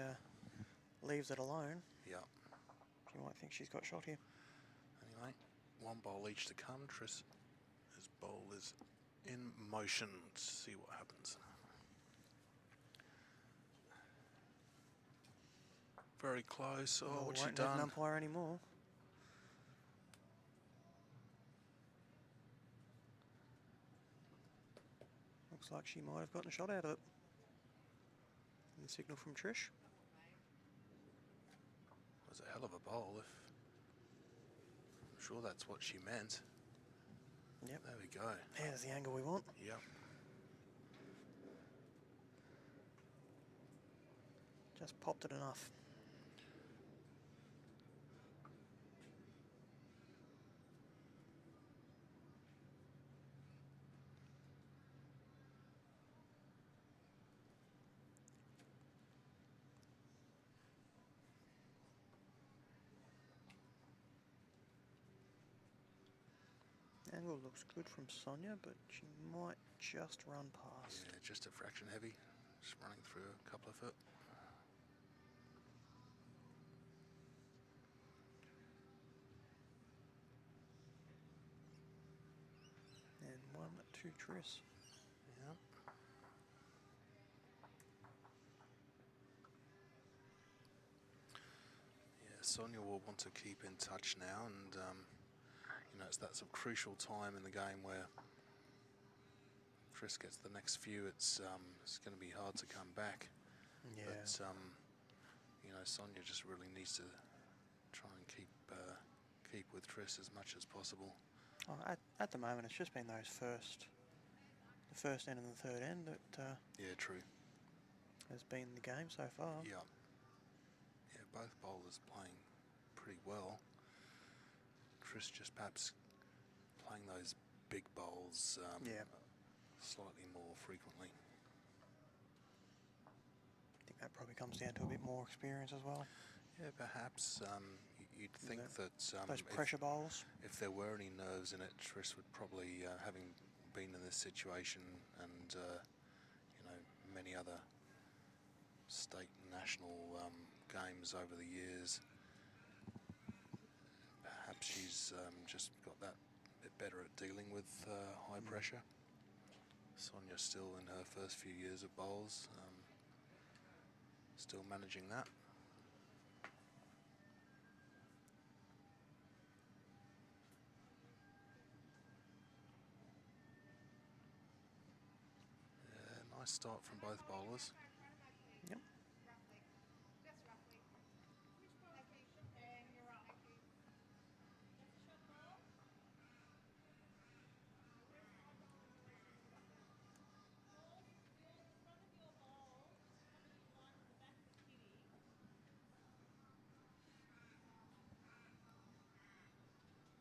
leaves it alone, Yeah. she might think she's got shot here. Anyway, one bowl each to come. Triss's bowl is in motion. Let's see what happens. Very close. Oh, Well, what's she won't need an done? umpire anymore. Looks like she might have gotten a shot out of it. And the signal from Trish. It was a hell of a bowl. I'm sure that's what she meant. Yep. There we go. There's the angle we want. Yep. Just popped it enough. Angle looks good from Sonia, but she might just run past. Yeah, just a fraction heavy. Just running through a couple of foot. And 1-2 Triss. Yep. Yeah, Sonia will want to keep in touch now, and you know, that's a crucial time in the game where Triss gets the next few. It's going to be hard to come back. Yeah. But you know, Sonia just really needs to try and keep with Triss as much as possible. Oh, at the moment, it's just been those the first end and the third end that Yeah, true. has been the game so far. Yeah. Yeah, both bowlers playing pretty well. Triss just perhaps playing those big bowls Yeah. slightly more frequently. I think that probably comes down to a bit more experience as well. Yeah, perhaps. You'd think that Those pressure bowls. if there were any nerves in it, Triss would probably, having been in this situation and you know, many other state and national games over the years, perhaps she's just got that bit better at dealing with high pressure. Sonia's still in her first few years of bowls, still managing that. Nice start from both bowlers. Yep. Roughly. Just roughly. Which location? And you're right. Thank you. That's a shot ball.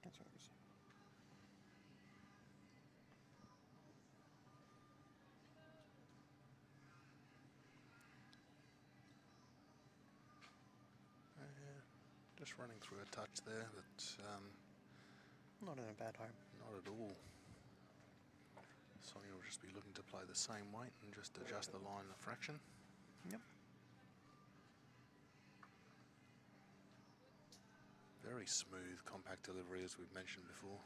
That's what it was. Just running through a touch there, but Not in a bad home. not at all. Sonia will just be looking to play the same weight and just adjust the line a fraction. Yep. Very smooth, compact delivery, as we've mentioned before.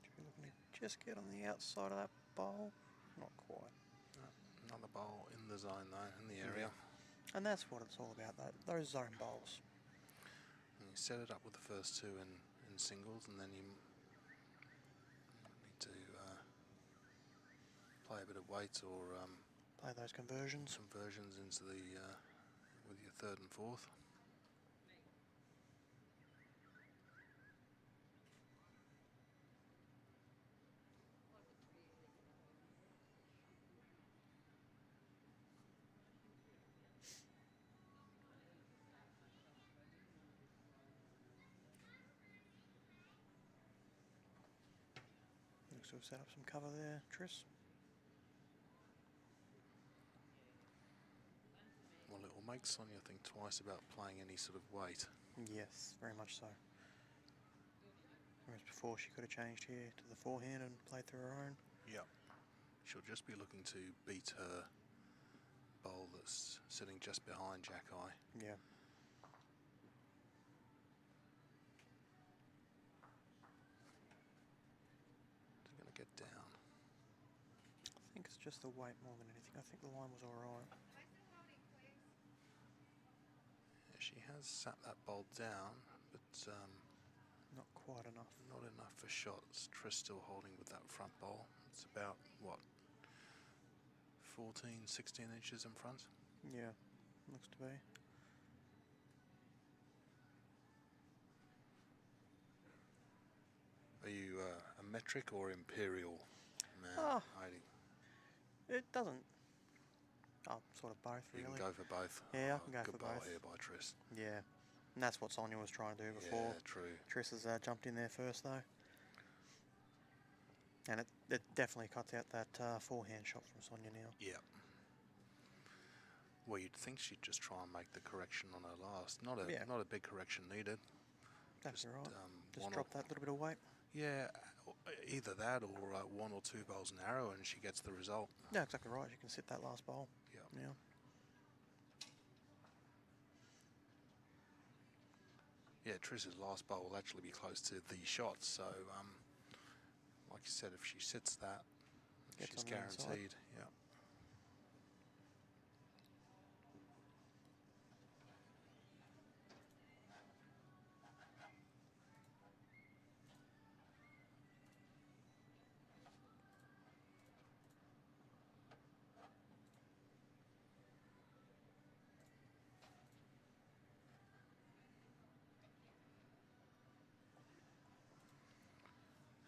Should be looking to just get on the outside of that bowl. Not quite. Another bowl in the zone though, in the area. And that's what it's all about, those zone bowls. And you set it up with the first two in singles, and then you need to play a bit of weight or Play those conversions. conversions into the with your third and fourth. Looks to have set up some cover there, Tris. Well, it will make Sonia think twice about playing any sort of weight. Yes, very much so. Whereas before she could have changed here to the forehand and played through her own. Yep. She'll just be looking to beat her bowl that's sitting just behind Jack-Eye. Yeah. She's going to get down. I think it's just the weight more than anything. I think the line was alright. Yeah, she has sat that bowl down, but Not quite enough. not enough for shots. Trish still holding with that front bowl. It's about, what, 14, 16 inches in front? Yeah, looks to be. Are you a metric or imperial man, Ah. Heidi? It doesn't. Oh, sort of both, You really. can go for both. Yeah, I can go good for bowl both. here by Trish. Yeah. And that's what Sonia was trying to do before. Yeah, true. Tris has jumped in there first, though. And it definitely cuts out that forehand shot from Sonia now. Yeah. Well, you'd think she'd just try and make the correction on her last. Not a big correction needed. That's Just, right. Just one drop or- that little bit of weight. Yeah, either that or one or two bowls narrow, and she gets the result. Yeah, exactly right. You can sit that last bowl. Yeah. Yeah. Yeah, Trish's last bowl will actually be close to the shot, so like you said, if she sits that, Gets she's on the inside. guaranteed. Yeah.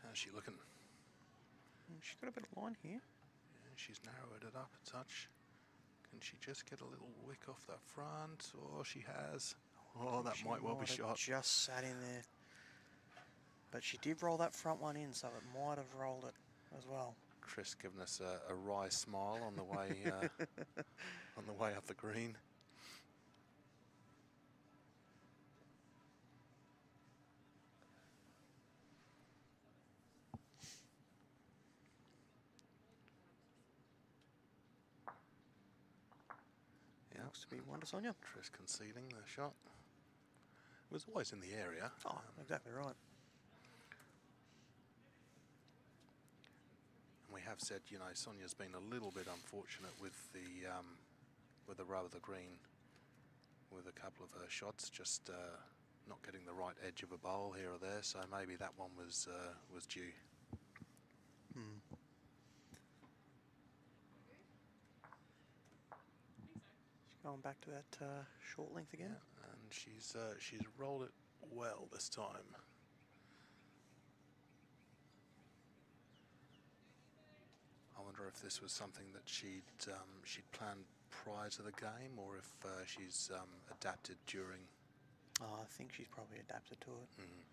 How's she looking? She's got a bit of line here. Yeah, she's narrowed it up a touch. Can she just get a little wick off that front? Oh, she has. Oh, that She might well be have shot. Just sat in there. But she did roll that front one in, so it might have rolled it as well. Chris giving us a wry smile on the way on the way up the green. Yeah, Looks to be one to Sonia. Chris conceding the shot. It was always in the area. Oh, exactly right. And we have said, you know, Sonia's been a little bit unfortunate with the rub of the green with a couple of her shots, just not getting the right edge of a bowl here or there. So maybe that one was due. Hmm. Going back to that short length again. Yeah, and she's rolled it well this time. I wonder if this was something that she'd planned prior to the game, or if she's adapted during. Oh, I think she's probably adapted to it. Mm.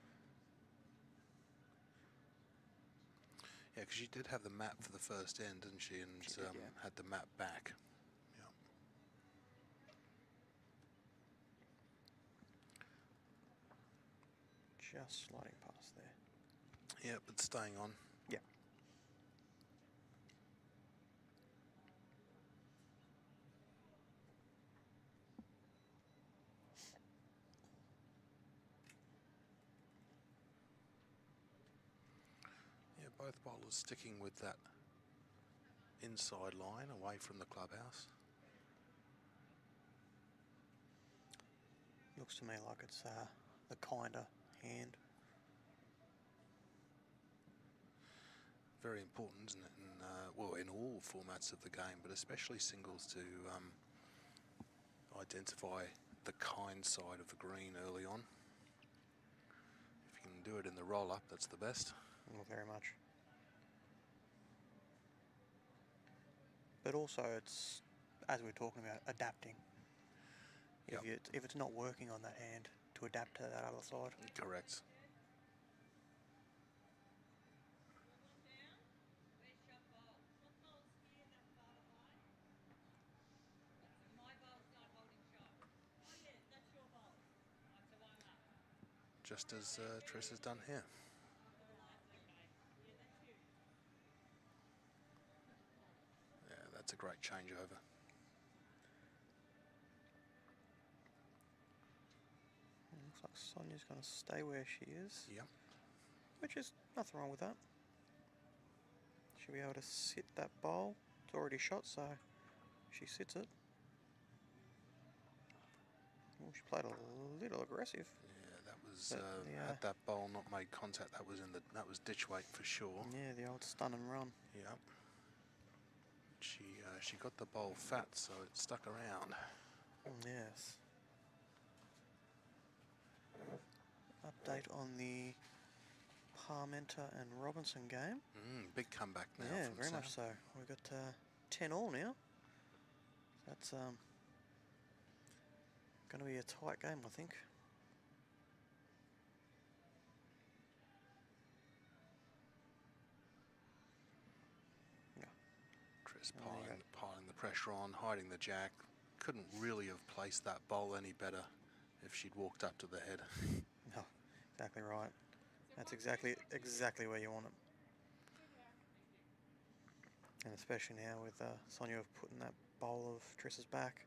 Yeah, because she did have the map for the first end, didn't she? And She did, yeah. had the map back. Yeah. Just sliding past there. Yeah, but staying on. Yeah. Yeah, both bowlers sticking with that inside line away from the clubhouse. Looks to me like it's the kinder hand. Very important, isn't it? In all formats of the game, but especially singles, to identify the kind side of the green early on. If you can do it in the roll-up, that's the best. Well, very much. But also, it's, as we were talking about, adapting. Yep. If it's not working on that hand, to adapt to that other side. Correct. Just as Triss has done here. Yeah, that's a great changeover. Looks like Sonia's going to stay where she is. Yep. Which is nothing wrong with that. She'll be able to sit that bowl. It's already shot, so she sits it. Well, she played a little aggressive. Yeah, that was But, had that bowl not made contact, that was ditch weight for sure. Yeah, the old stun and run. Yep. She got the bowl fat, so it stuck around. Yes. Update on the Parmenter and Robinson game. Big comeback now. Yeah, from very Sam. much so. We've got 10 all now. That's going to be a tight game, I think. Yeah. Triss Oh, there you piling the pressure on, hiding the jack. Couldn't really have placed that bowl any better if she'd walked up to the head. No, exactly right. That's exactly where you want it. And especially now with Sonia putting that bowl of Triss's back.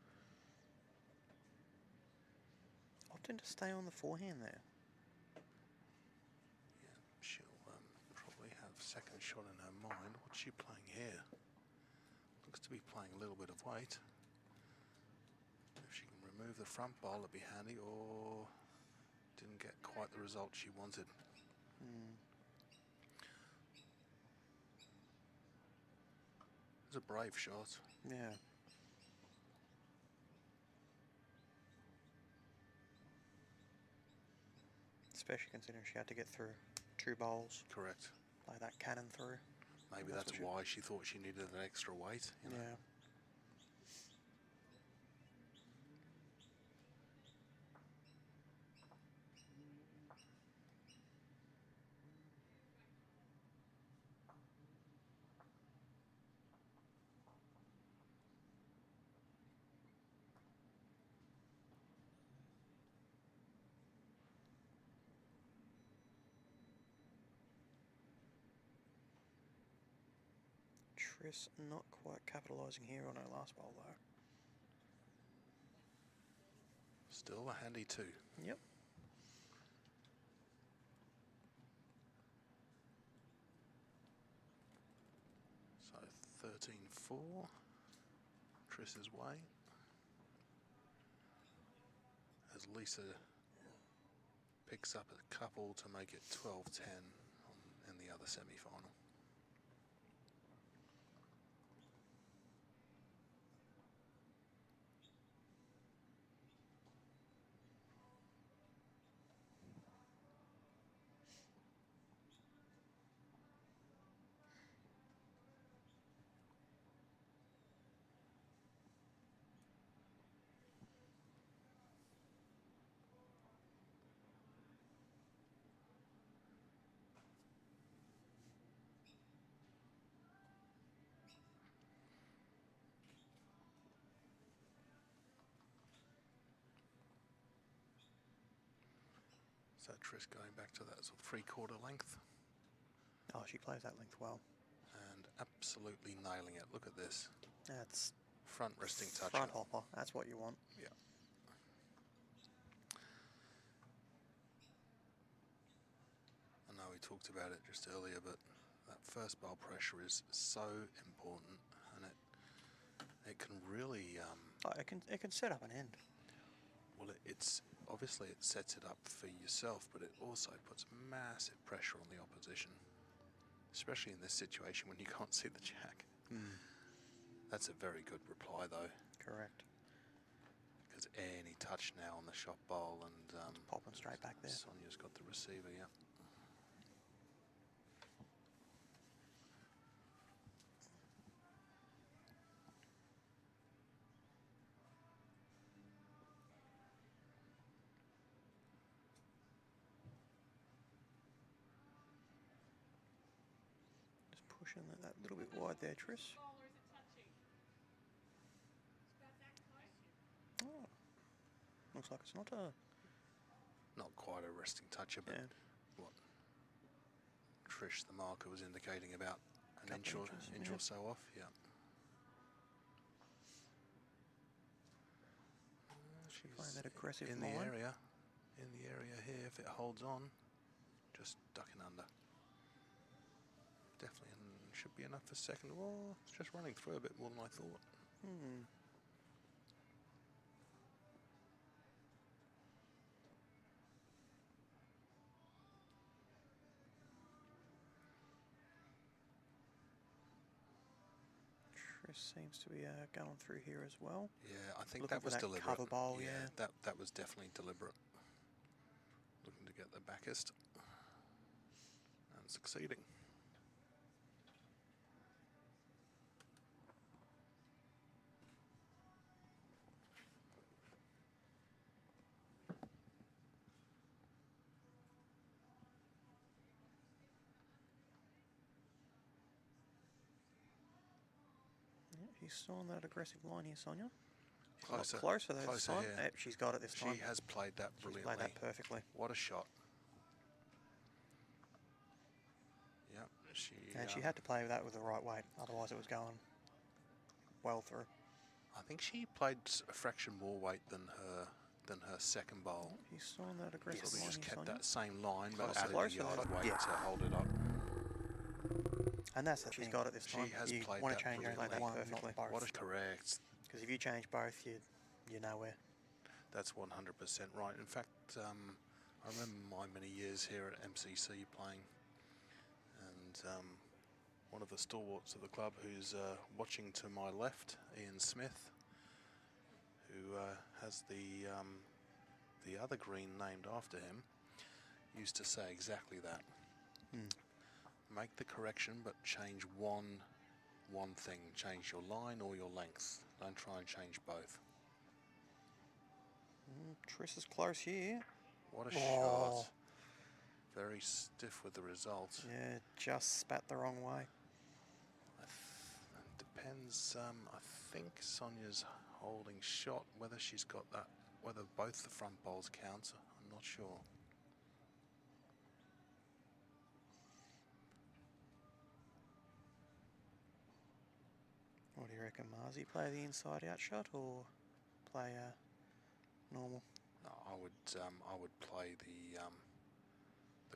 Opting to stay on the forehand there. Yeah, she'll probably have second shot in her mind. What's she playing here? Looks to be playing a little bit of weight. If she can remove the front bowl, it'd be handy, or didn't get quite the result she wanted. It's a brave shot. Yeah. Especially considering she had to get through 2 bowls. Correct. Play that cannon through. Maybe that's why she thought she needed that extra weight. You know? Yeah. Triss not quite capitalising here on her last bowl though. Still a handy 2. Yep. So 13-4. Triss's way. As Lisa picks up a couple to make it 12-10 in the other semi-final. So Trish going back to that sort of 3/4 length Oh, she plays that length well. and absolutely nailing it. Look at this. That's Front resting touch. front hopper. That's what you want. Yeah. I know we talked about it just earlier, but that first bowl pressure is so important, and it can really Oh, it can set up an end. well, it's obviously it sets it up for yourself, but it also puts massive pressure on the opposition, especially in this situation when you can't see the jack. That's a very good reply though, Correct. because any touch now on the shot bowl and Popping straight back there. Sonia's got the receiver. Yeah. Just pushing that little bit wide there, Trish. Ball, or is it touchy? It's about that close. Oh, looks like it's not a. Not quite a resting toucher, but Yeah. what Trish, the marker, was indicating about an inch Couple or inches, inch yeah. or so off. Yeah. She's playing that aggressive in line. the area. In the area here, if it holds on, just ducking under. Definitely should be enough for second. Well, it's just running through a bit more than I thought. Trish seems to be going through here as well. Yeah, I think Looking that for was that deliberate. cover bowl, yeah. That was definitely deliberate. Looking to get the backest and succeeding. Yeah, she's still on that aggressive line here, Sonia. She's Closer, not closer this closer time. here. Yep, she's got it this time. She has played that She's brilliantly. played that perfectly. What a shot. Yep, And she had to play that with the right weight, otherwise it was going well through. I think she played a fraction more weight than her second bowl. She's still on that aggressive Probably line just here, kept Sonia. that same line, but Closer, added closer the yard there. weight Yeah. to hold it up. And that's the thing. She's got it this She time. has You played want that to change only brilliantly. one, not both. What a correct. Because if you change both, you're nowhere. That's 100% right. In fact, I remember my many years here at MCC playing, and one of the stalwarts of the club who's watching to my left, Ian Smith, who has the other green named after him, used to say exactly that. Make the correction, but change one thing. Change your line or your length. Don't try and change both. Triss is close here. What a Oh. shot. Very stiff with the result. Yeah, just spat the wrong way. It depends. I think Sonia's holding shot. Whether she's got that, whether both the front bowls count, I'm not sure. What do you reckon, Marzi? Play the inside out shot or play normal? No, I would play the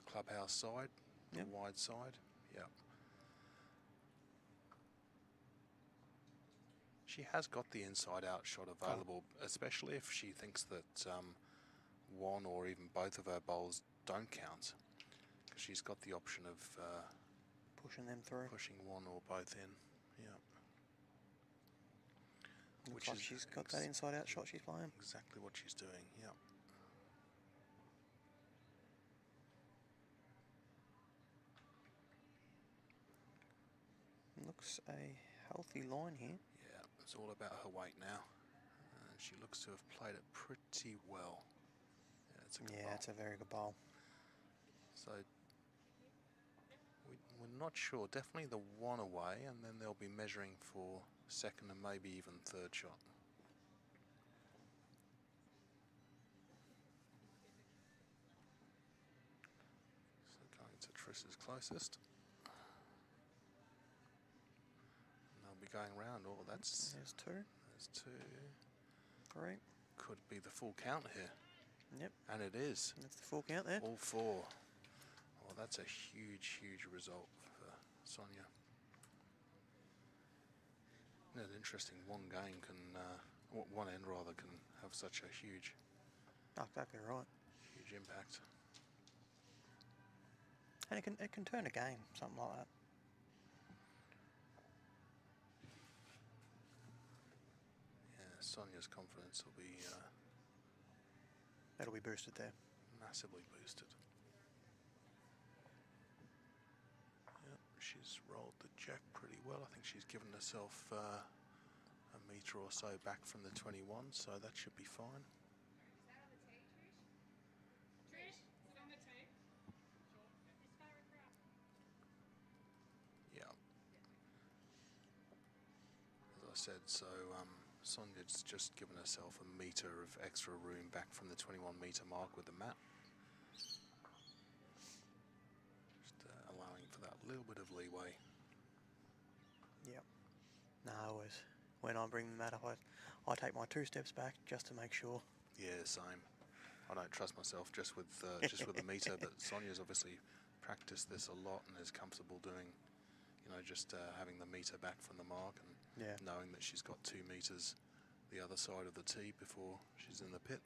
clubhouse side, the Yep. wide side. Yep. She has got the inside out shot available, especially if she thinks that one or even both of her bowls don't count, because she's got the option of Pushing them through. pushing one or both in. Yeah. Looks like she's got that inside out shot she's playing. Exactly what she's doing. Yeah. Looks a healthy line here. Yeah, it's all about her weight now. And she looks to have played it pretty well. Yeah, it's a good bowl. It's a very good bowl. So we're not sure. Definitely the one away, and then they'll be measuring for second and maybe even third shot. Triss is closest. And they'll be going round. Oh, that's There's 2, there's 2. 3. Could be the full count here. Yep. And it is. That's the full count there. All 4. Oh, that's a huge, huge result for Sonia. Isn't it interesting? One game can, one end rather, can have such a huge, Oh, exactly right. huge impact. And it can turn a game, something like that. Yeah, Sonia's confidence will be That'll be boosted there. massively boosted. Yep, she's rolled the jack pretty well. I think she's given herself a metre or so back from the 21, so that should be fine. Is that on the tee, Trish? Trish, is it on the tee? As far across. Yeah. As I said, so Sonia's just given herself a metre of extra room back from the 21 metre mark with the mat. Just allowing for that little bit of leeway. Yep. No, always. When I bring the mat up, I take my 2 steps back just to make sure. Yeah, same. I don't trust myself just with the meter, but Sonia's obviously practiced this a lot and is comfortable doing, you know, just having the meter back from the mark and Yeah. knowing that she's got 2 meters the other side of the tee before she's in the pit.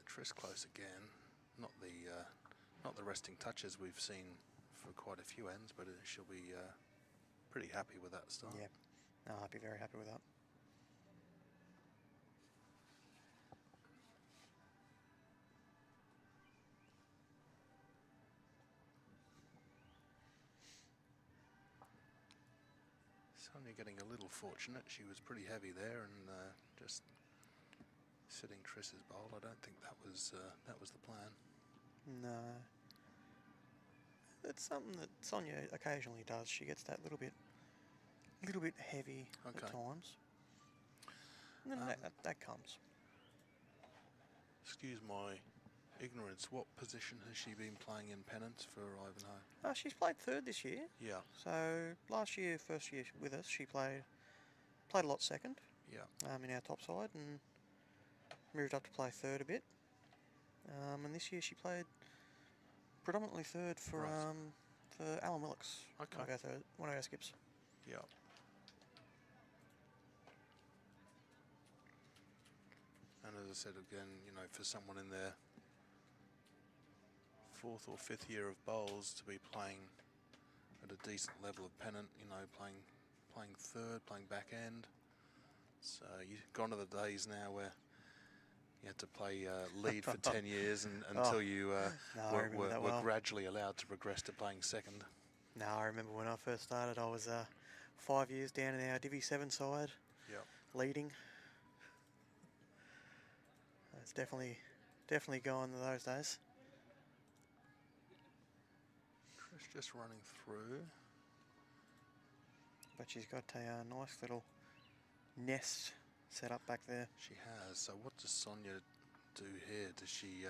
Triss close again. Not the resting touches we've seen for quite a few ends, but she'll be pretty happy with that start. Yeah. No, I'd be very happy with that. Sonia getting a little fortunate. She was pretty heavy there and just sitting Triss's bowl. I don't think that was the plan. No. It's something that Sonia occasionally does. She gets that little bit heavy Okay. at times. And then that comes. Excuse my ignorance. What position has she been playing in pennant for Ivanhoe? She's played 3rd this year. Yeah. So last year, first year with us, she played a lot 2nd. Yeah. In our top side and moved up to play 3rd a bit. And this year she played predominantly 3rd for Right. for Alan Willicks. Okay. One of our skips. Yeah. And as I said again, you know, for someone in their 4th or 5th year of bowls to be playing at a decent level of pennant, you know, playing 3rd, playing back end. So you've gone to the days now where you had to play lead for 10 years and until you were gradually allowed to progress to playing 2nd. No, I remember when I first started, I was 5 years down in our Divi 7 side, leading. It's definitely gone to those days. Trish just running through. But she's got a nice little nest set up back there. She has. So what does Sonia do here? Does she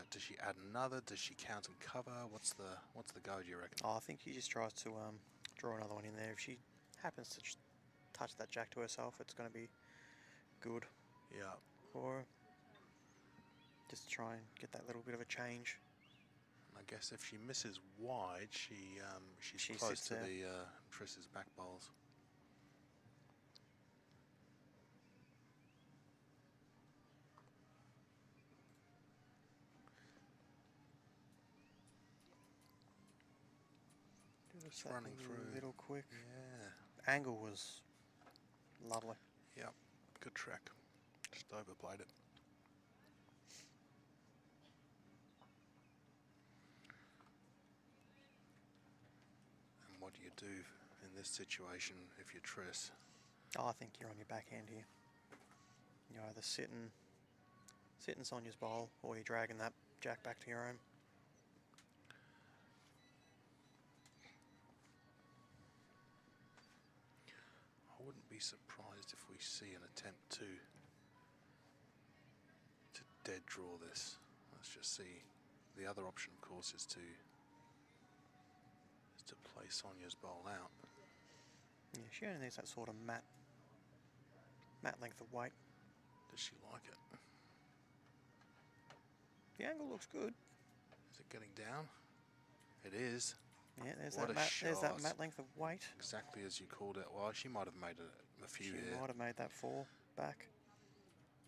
add another? Does she count and cover? What's the go, do you reckon? Oh, I think she just tries to draw another one in there. If she happens to touch that jack to herself, it's going to be good. Yeah. Or just try and get that little bit of a change. I guess if she misses wide, she's She close sits to there. the Triss's back bowls. Just That running through. little quick. Yeah. Angle was lovely. Yep. Good track. Just overplayed it. And what do you do in this situation if you're Triss? Oh, I think you're on your backhand here. You're either sitting Sonia's bowl or you're dragging that jack back to your own. Wouldn't be surprised if we see an attempt to dead draw this. Let's just see. The other option, of course, is to play Sonia's bowl out. Yeah, she only needs that sort of matte length of weight. Does she like it? The angle looks good. Is it getting down? It is. Yeah, there's What that a there's that shot. matte length of weight. Exactly as you called it. Well, she might have made a few She here. might have made that 4 back.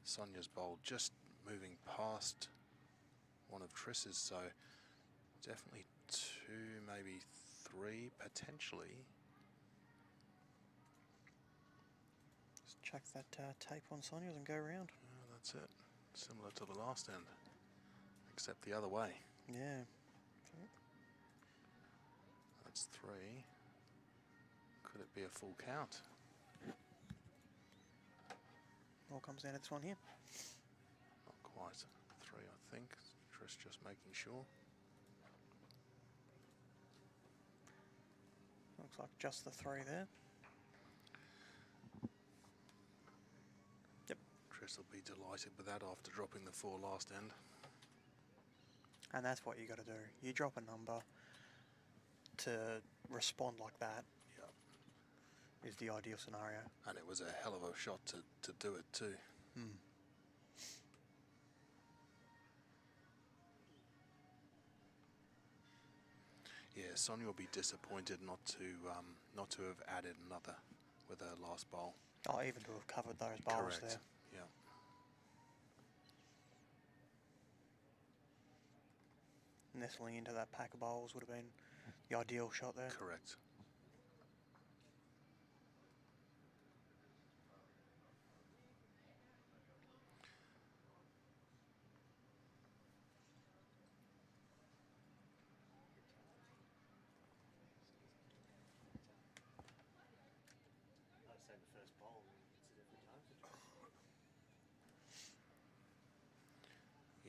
Sonia's bowl just moving past one of Triss's, so definitely 2, maybe 3, potentially. Just chuck that tape on Sonia's and go around. Yeah, that's it. Similar to the last end, except the other way. Yeah. That's 3. Could it be a full count? All comes down to this one here. Not quite. 3, I think. Triss just making sure. Looks like just the 3 there. Yep. Triss will be delighted with that after dropping the 4 last end. And that's what you got to do. You drop a number to respond like that. Yep. Is the ideal scenario. And it was a hell of a shot to do it too. Hmm. Yeah, Sonia will be disappointed not to have added another with her last bowl. Oh, even to have covered those bowls Correct. there. Yeah. Nestling into that pack of bowls would have been the ideal shot there. Correct.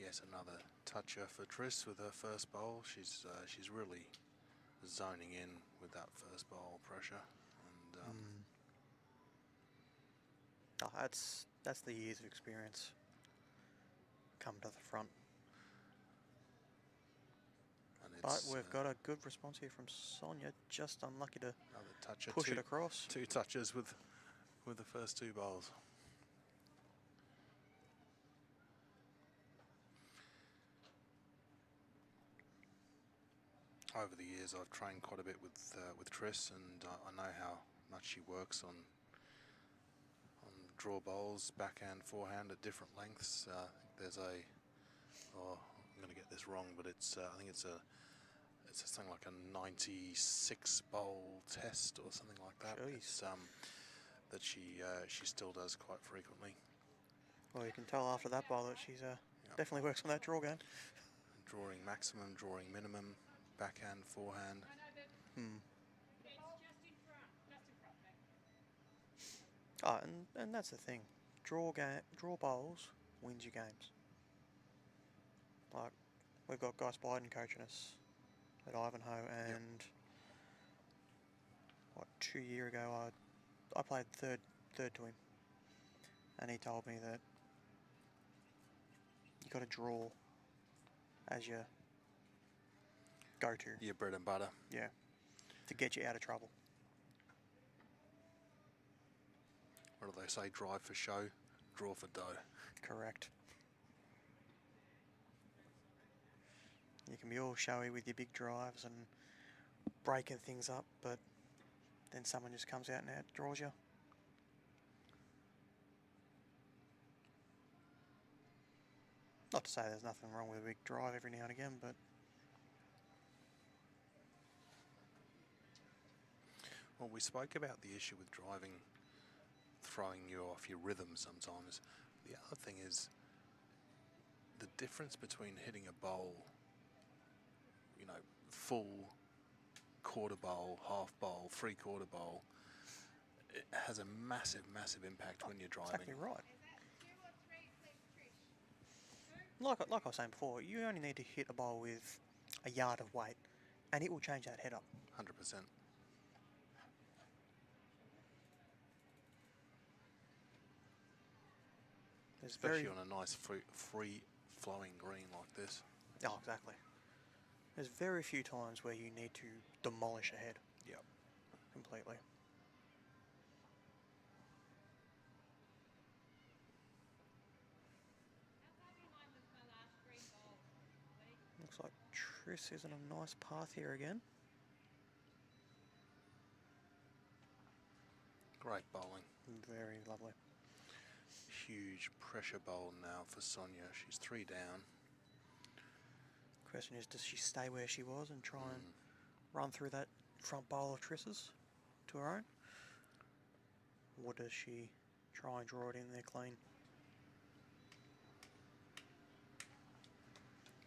Yes, another toucher for Triss with her first bowl. She's really zoning in with that first bowl pressure, and Oh, that's the years of experience come to the front. and But it's we've got a good response here from Sonia. Just unlucky to another toucher. push it across. 2 touches with the first 2 bowls. Over the years, I've trained quite a bit with Triss, and I know how much she works on draw bowls, backhand, forehand at different lengths. There's I'm going to get this wrong, but it's I think it's something like a 96 bowl test or something like that. It's, that she still does quite frequently. Well, you can tell after that bowl that she's definitely works on that draw game. Drawing maximum, drawing minimum, backhand, forehand. It's just in front. Just in front there. Oh, and that's the thing. Draw bowls wins your games. Like, we've got Guy Spiden coaching us at Ivanhoe, and what, 2 years ago I played third to him, and he told me that you got to draw as your go-to. Your bread and butter. Yeah, to get you out of trouble. What do they say? Drive for show, draw for dough. Correct. You can be all showy with your big drives and breaking things up, but then someone just comes out and out draws you. Not to say there's nothing wrong with a big drive every now and again, but Well, we spoke about the issue with driving, throwing you off your rhythm sometimes. The other thing is the difference between hitting a bowl, you know, full quarter bowl, half bowl, 3/4 bowl. It has a massive, massive impact when you're driving. exactly right. Is that 2 or 3, please, Trish? Like I was saying before, you only need to hit a ball with a yard of weight, and it will change that head up. 100%. There's Especially on a nice free flowing green like this. Oh, exactly. There's very few times where you need to demolish a head. Yep. Completely. Looks like Triss is in a nice path here again. Great bowling. Very lovely. Huge pressure bowl now for Sonia. She's 3 down. Question is, does she stay where she was and try and run through that front bowl of Triss's to her own? Or does she try and draw it in there clean?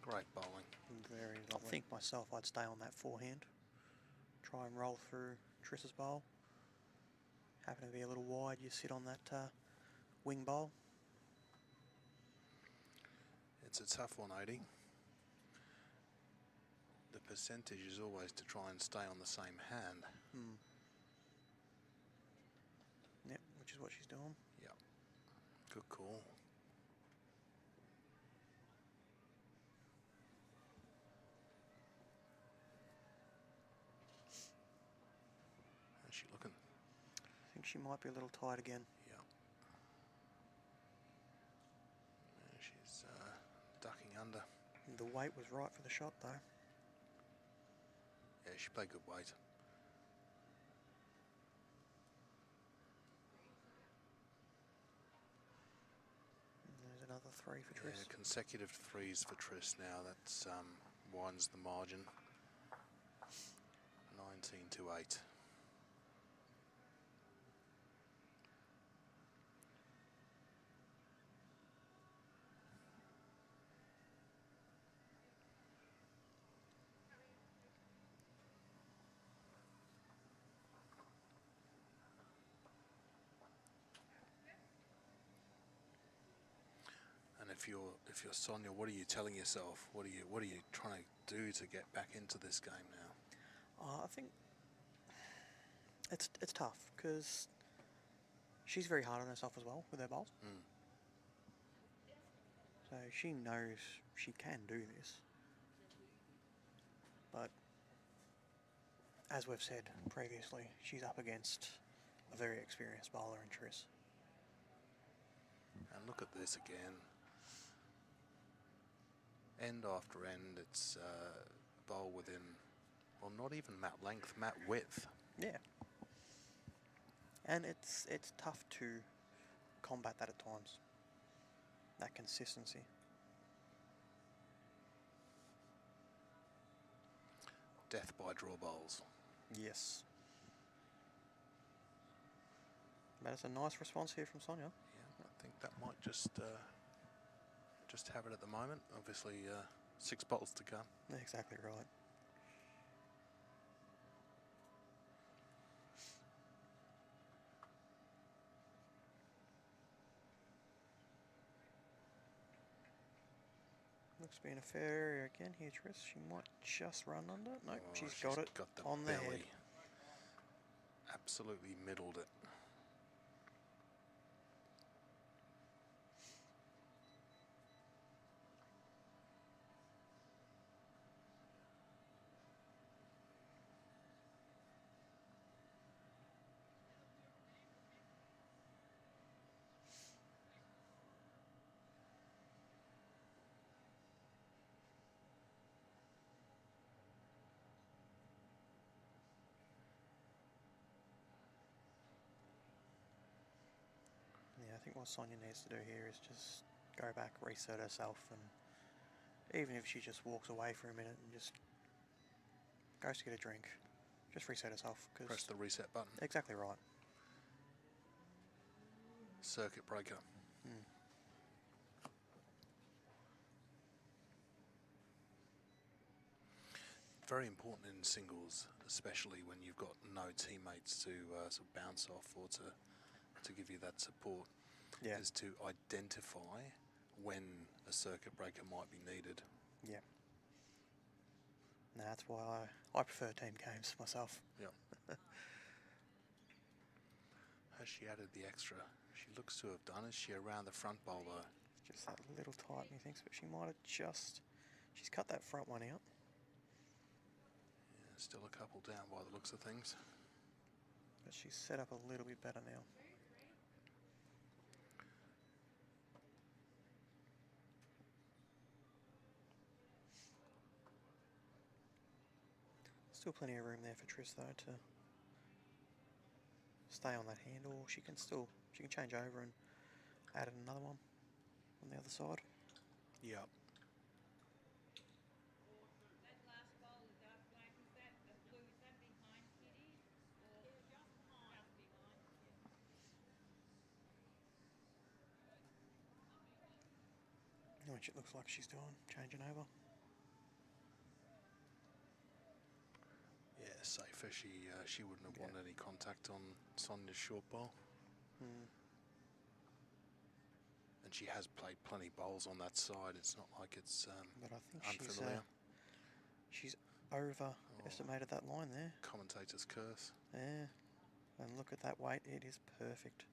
Great bowling. Very lovely. I think myself I'd stay on that forehand. Try and roll through Triss's bowl. Happen to be a little wide, you sit on that wing bowl. It's a tough one, 80. The percentage is always to try and stay on the same hand. Yep, which is what she's doing. Yep. Good call. How's she looking? I think she might be a little tight again. Yep. Yeah, she's ducking under. The weight was right for the shot though. Yeah, she played good weight. There's another 3 for Triss. Yeah, consecutive 3s for Triss now. That's widens the margin. 19 to 8. And if you're Sonia, what are you telling yourself? What are you trying to do to get back into this game now? I think it's tough because she's very hard on herself as well with her bowls. So she knows she can do this. But as we've said previously, she's up against a very experienced bowler in Triss. And look at this again. End after end, it's bowl within, well, not even mat length, mat width. Yeah. And it's tough to combat that at times. That consistency. Death by draw bowls. Yes. But it's a nice response here from Sonia. Yeah, I think that might just have it at the moment. Obviously, 6 bowls to come. Exactly right. Looks to be in a fair area again here, Triss. She might just run under. Nope, Oh, she's got it the on the belly. head. Absolutely middled it. Yeah, I think what Sonia needs to do here is just go back, reset herself, and even if she just walks away for a minute and just goes to get a drink, just reset herself. Press the reset button. Exactly right. Circuit breaker. Very important in singles, especially when you've got no teammates to sort of bounce off or to give you that support. Yeah. Is to identify when a circuit breaker might be needed. Yeah. No, that's why I prefer team games myself. Yeah. has she added the extra? She looks to have done. Is she around the front bowl though? It's just that little tight, methinks, but she might have just... She's cut that front one out. Yeah, still a couple down by the looks of things. But she's set up a little bit better now. Still plenty of room there for Tris though to stay on that handle. She can change over and add another one on the other side. Yep. That last bowl, the dark black, is that the blue? Is that behind Kitty? Or just behind? Just behind. Which it looks like she's doing, changing over. Yeah, safer. She wouldn't have wanted any contact on Sonia's short bowl. And she has played plenty bowls on that side. It's not like it's But I think unfamiliar. she's overestimated that line there. Commentator's curse. Yeah. And look at that weight, it is perfect.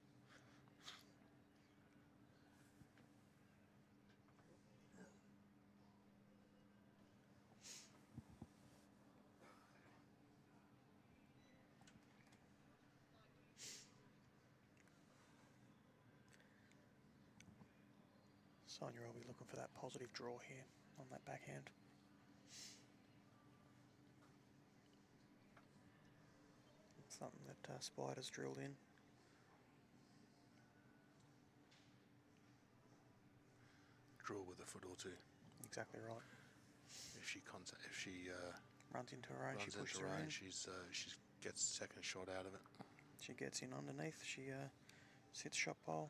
Sonia will be looking for that positive draw here on that backhand. It's something that Spider's drilled in. Draw with a foot or two. Exactly right. If she Runs into her own, she runs pushes into her her in. own, she gets the second shot out of it. She gets in underneath. She sits shot bowl.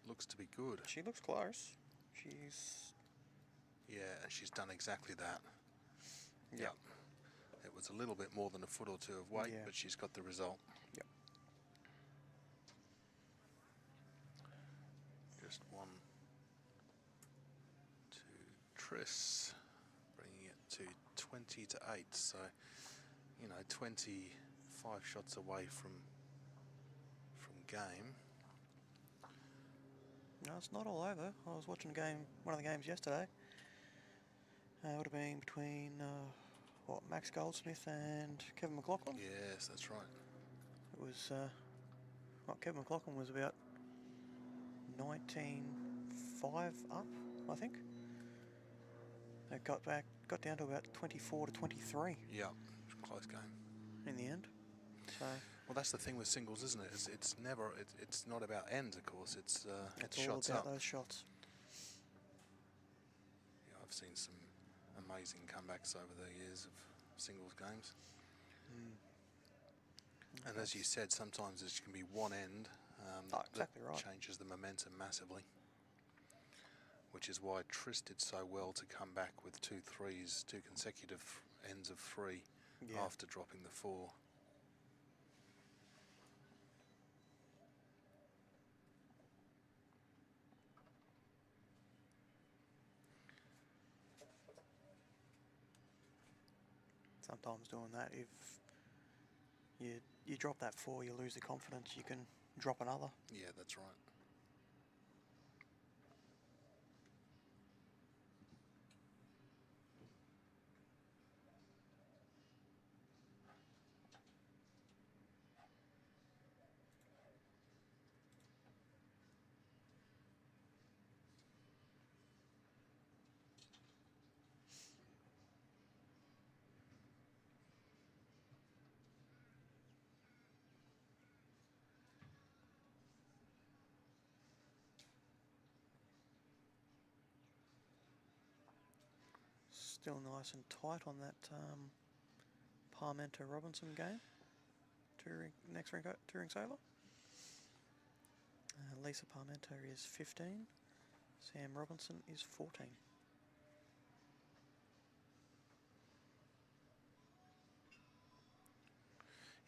Looks to be good. She looks close. She's... Yeah, and she's done exactly that. Yep. Yep. It was a little bit more than a foot or two of weight, Yeah. but she's got the result. Yep. Just one to Tris, bringing it to 20 to 8. So, 25 shots away from game. No, it's not all over. I was watching one of the games yesterday. It would have been between, Max Goldsmith and Kevin McLaughlin? Yes, that's right. It was, Kevin McLaughlin was about 19-5 up, I think. It got down to about 24 to 23 Yeah, close game. in the end. So Well, that's the thing with singles, isn't it? It's never. It's not about ends, of course. It's all shots about up. those shots. Yeah, I've seen some amazing comebacks over the years of singles games. And as you said, sometimes it can be one end exactly that right. changes the momentum massively. Which is why Tris did so well to come back with 2 threes, 2 consecutive ends of 3 Yeah. after dropping the 4. Sometimes doing that, if you drop that 4, you lose the confidence, you can drop another. Yeah, that's right. Still nice and tight on that Parmenter-Robinson game. Next touring sailor. Lisa Parmenter is 15. Sam Robinson is 14.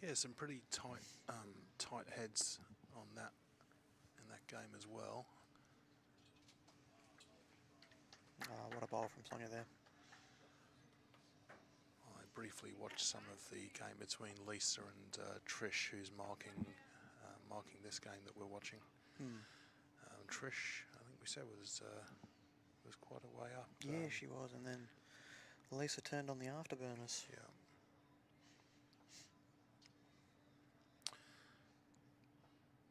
Yeah, some pretty tight heads on that in that game as well. What a bowl from Sonia there. I briefly watched some of the game between Lisa and Trish, who's marking marking this game that we're watching. Trish, I think we said was quite a way up. Yeah, she was, and then Lisa turned on the afterburners. Yeah.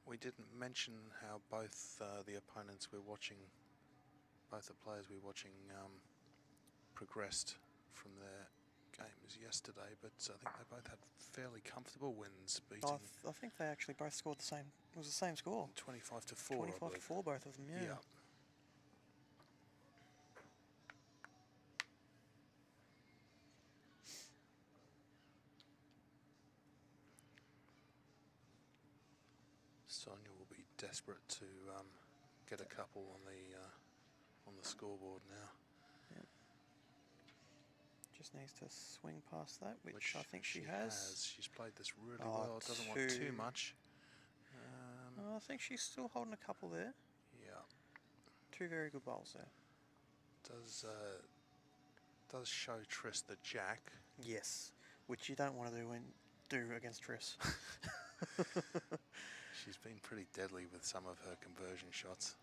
We didn't mention how both the opponents we're watching, both the players we're watching, progressed from their games yesterday, but I think they both had fairly comfortable wins, beating I think they actually both scored the same. It was the same score. 25 to 4. 25 to 4, both of them. Yeah. Sonia will be desperate to get a couple on the scoreboard now. Yep. Just needs to swing past that, which I think she has. She's played this really well. Doesn't want too much. I think she's still holding a couple there. Yeah. 2 very good bowls there. Does show Triss the jack. Yes, which you don't want to do against Triss. She's been pretty deadly with some of her conversion shots.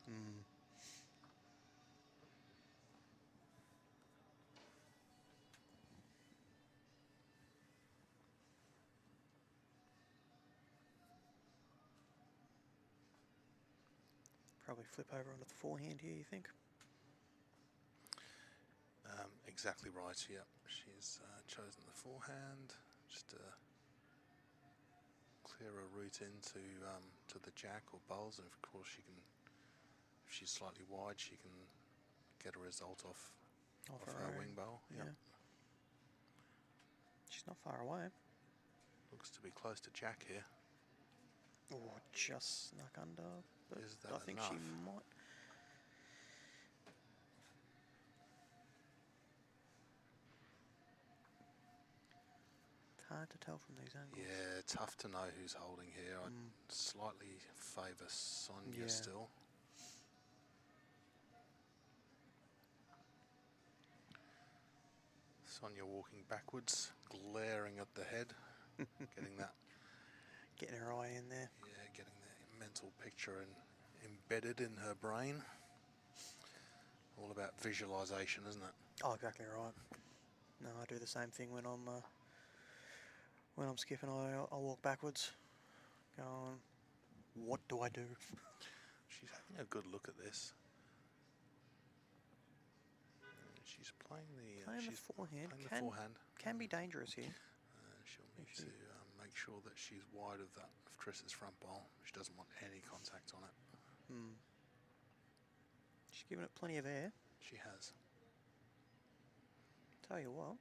Probably flip over onto the forehand here, you think? Exactly right, yeah. She's chosen the forehand, just to clear a route into to the jack or bowls, and of course she can, if she's slightly wide, she can get a result off her wing bowl. Yeah. She's not far away. Looks to be close to jack here. Oh, just snuck under. But Is that I think enough? she might. It's hard to tell from these angles. Yeah, tough to know who's holding here. I'd slightly favour Sonia still. Sonia walking backwards, glaring at the head, Getting her eye in there. Yeah, getting the mental picture embedded in her brain. All about visualisation, isn't it? Oh, exactly right. No, I do the same thing when I'm skipping. I'll walk backwards, going, what do I do? She's having a good look at this. She's playing the forehand. Playing the forehand. Can be dangerous here. She'll need to make sure that she's wide of Triss's front bowl. She doesn't want any contact on it. She's giving it plenty of air. She has. Tell you what,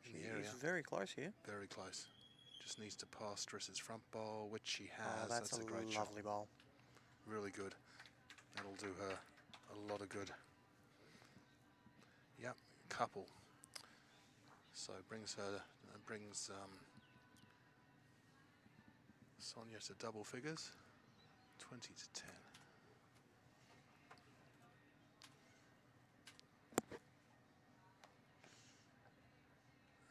In she the area. is very close here. Very close. Just needs to pass Triss's front bowl, which she has. Oh, that's a great lovely shot. bowl. Really good. That'll do her a lot of good. Yep, couple. So brings Sonia to double figures, 20 to 10.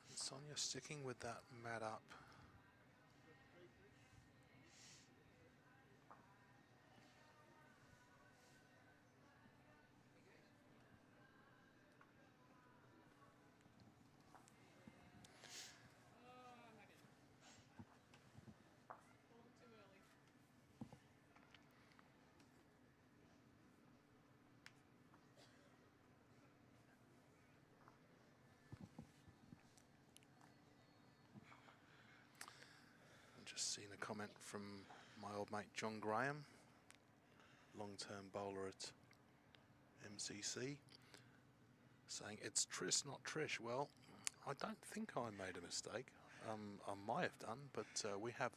And Sonia sticking with that mat up. Seen a comment from my old mate John Graham, long-term bowler at MCC, saying it's Triss, not Trish. Well, I don't think I made a mistake. I might have done, but we have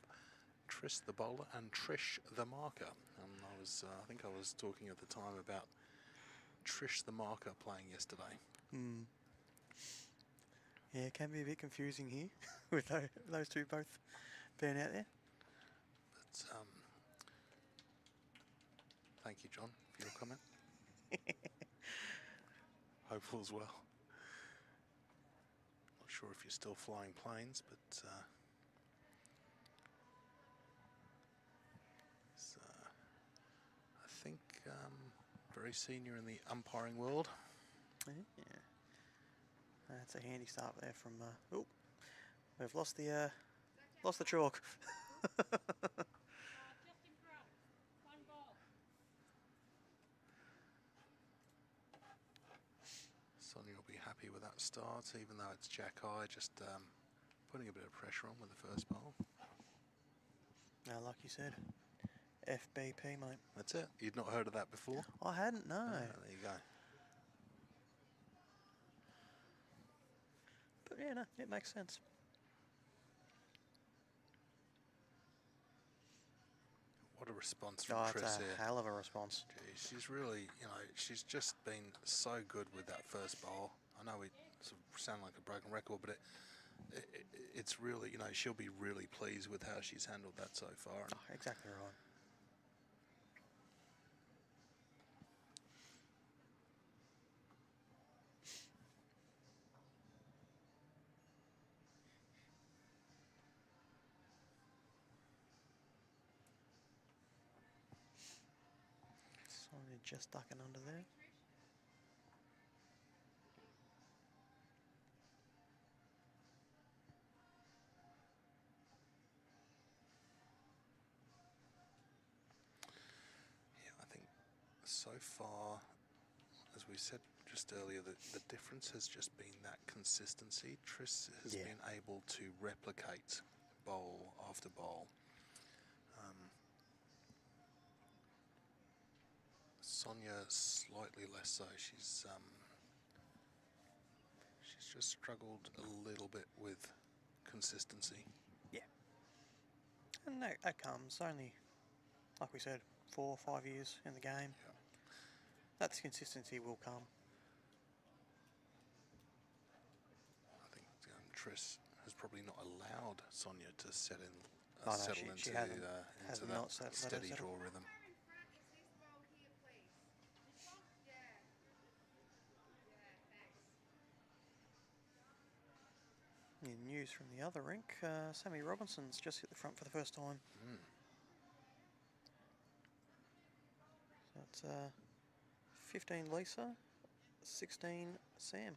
Triss the bowler and Trish the marker. I think I was talking at the time about Trish the marker playing yesterday. Yeah, it can be a bit confusing here with those two both being out there. But thank you, John, for your comment. Hopeful as well. Not sure if you're still flying planes, but very senior in the umpiring world. Yeah. That's a handy start there from. Oh, we've lost the chalk. Just in front. One ball. Sonia will be happy with that start, even though it's jack high, just putting a bit of pressure on with the first bowl. Now, like you said, FBP, mate. That's it. You'd not heard of that before? I hadn't, no. Ah, there you go. But yeah, no, it makes sense. What a response from Oh, Tris it's a here. hell of a response. Gee, she's really, you know, she's just been so good with that first bowl. I know we sort of sound like a broken record, but it's really, you know, she'll be really pleased with how she's handled that so far. Oh, exactly right. Sonia just ducking under there. Yeah, I think so far, as we said just earlier, the difference has just been that consistency. Tris has been able to replicate bowl after bowl. Sonia slightly less so. She's just struggled a little bit with consistency. Yeah. And that comes only, like we said, 4 or 5 years in the game. Yeah. That consistency will come. I think Tris has probably not allowed Sonia to settle No, into she that not let her steady settle. draw rhythm. Where in front is this ball here, please? This one? Yeah. Yeah, thanks. In news from the other rink, Sammy Robinson's just hit the front for the first time. So it's 15 Lisa, 16 Sam.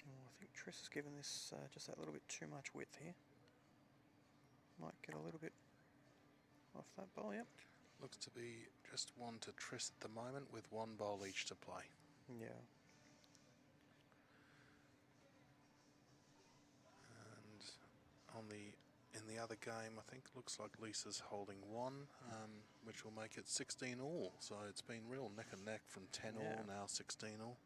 Oh, I think Tris has given this just that little bit too much width here. Might get a little bit off that ball, yep. Looks to be just one to Tris at the moment, with one bowl each to play. Yeah. And in the other game, I think looks like Lisa's holding one, which will make it 16 all. So it's been real neck and neck from 10 all, now 16 all.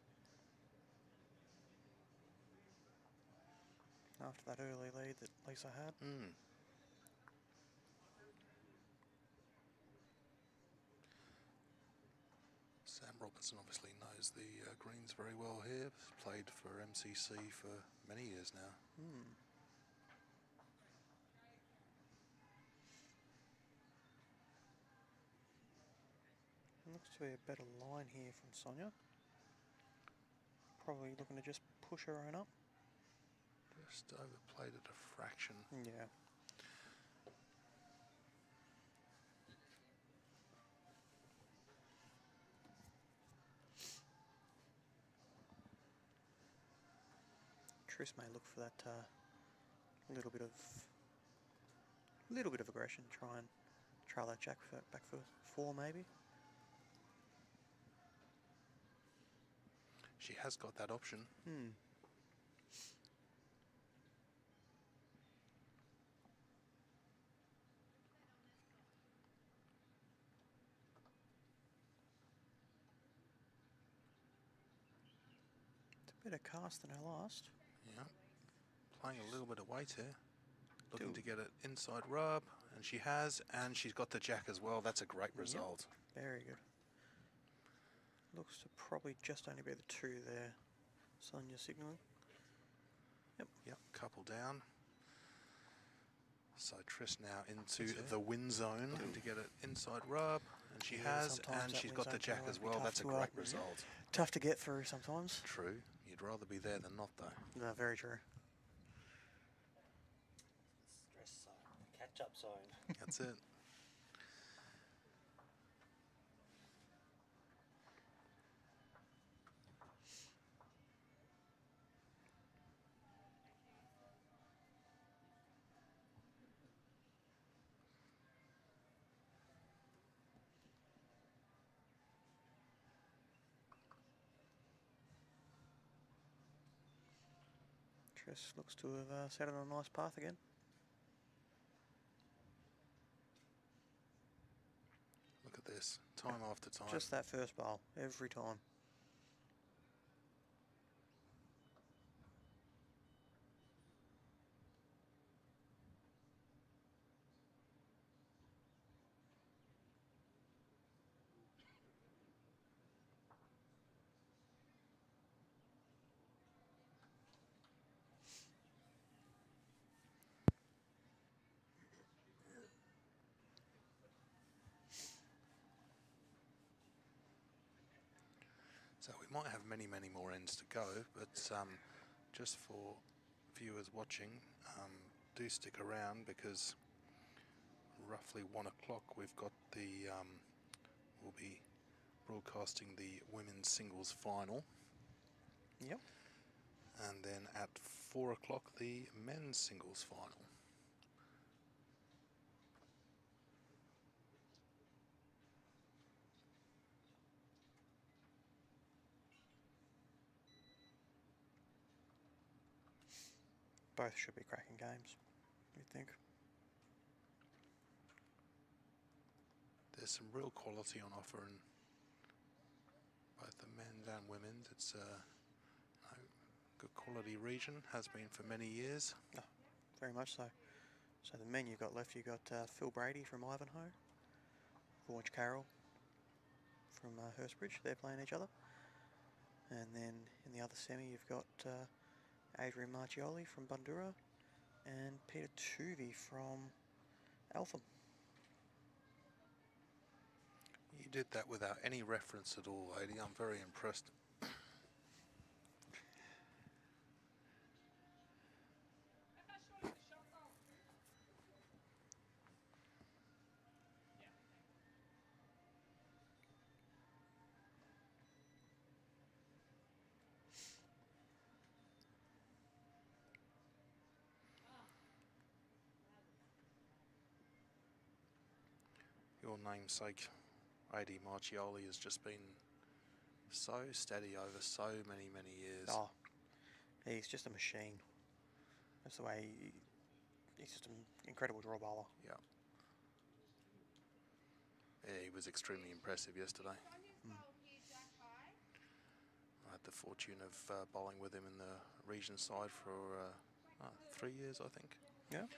After that early lead that Lisa had. Sam Robinson obviously knows the greens very well here. Played for MCC for many years now. Looks to be a better line here from Sonia. Probably looking to just push her own up. Just overplayed it a fraction. Yeah. Tris may look for that little bit of aggression. Try and trail that jack back for 4 maybe. She has got that option. It's a bit of cast than her last. Yeah. Playing a little bit of weight here. Looking to get it inside rub, and she has, and she's got the jack as well. That's a great result. Very good. Looks to probably just only be the 2 there. Sonia signalling. Yep, couple down. So Tris now into the win zone, looking to get it inside rub, and she has, and she's got the jack as well. That's a great result. Tough to get through sometimes. True. You'd You'd rather be there than not, though. No, very true. Stress zone, catch-up zone. That's it. Triss looks to have set it on a nice path again. Look at this. Time after time. Just that first bowl, every time. So we might have many, many more ends to go, but just for viewers watching, do stick around because roughly 1 o'clock we've got the, we'll be broadcasting the women's singles final. Yep. And then at 4 o'clock the men's singles final. Both should be cracking games, you'd think. There's some real quality on offer in both the men's and women's. It's a good quality region, has been for many years. Oh, very much so. So the men you've got left, you've got Phil Brady from Ivanhoe, George Carroll from Hurstbridge. They're playing each other. And then in the other semi, you've got Adrian Marchioli from Bundura and Peter Tuvey from Eltham. You did that without any reference at all, lady. I'm very impressed. Your namesake, A.D. Marchioli, has just been so steady over so many, many years. Oh, he's just a machine. That's the way he's just an incredible draw bowler. Yeah. Yeah, he was extremely impressive yesterday. I had the fortune of bowling with him in the region side for 3 years, I think. Yeah.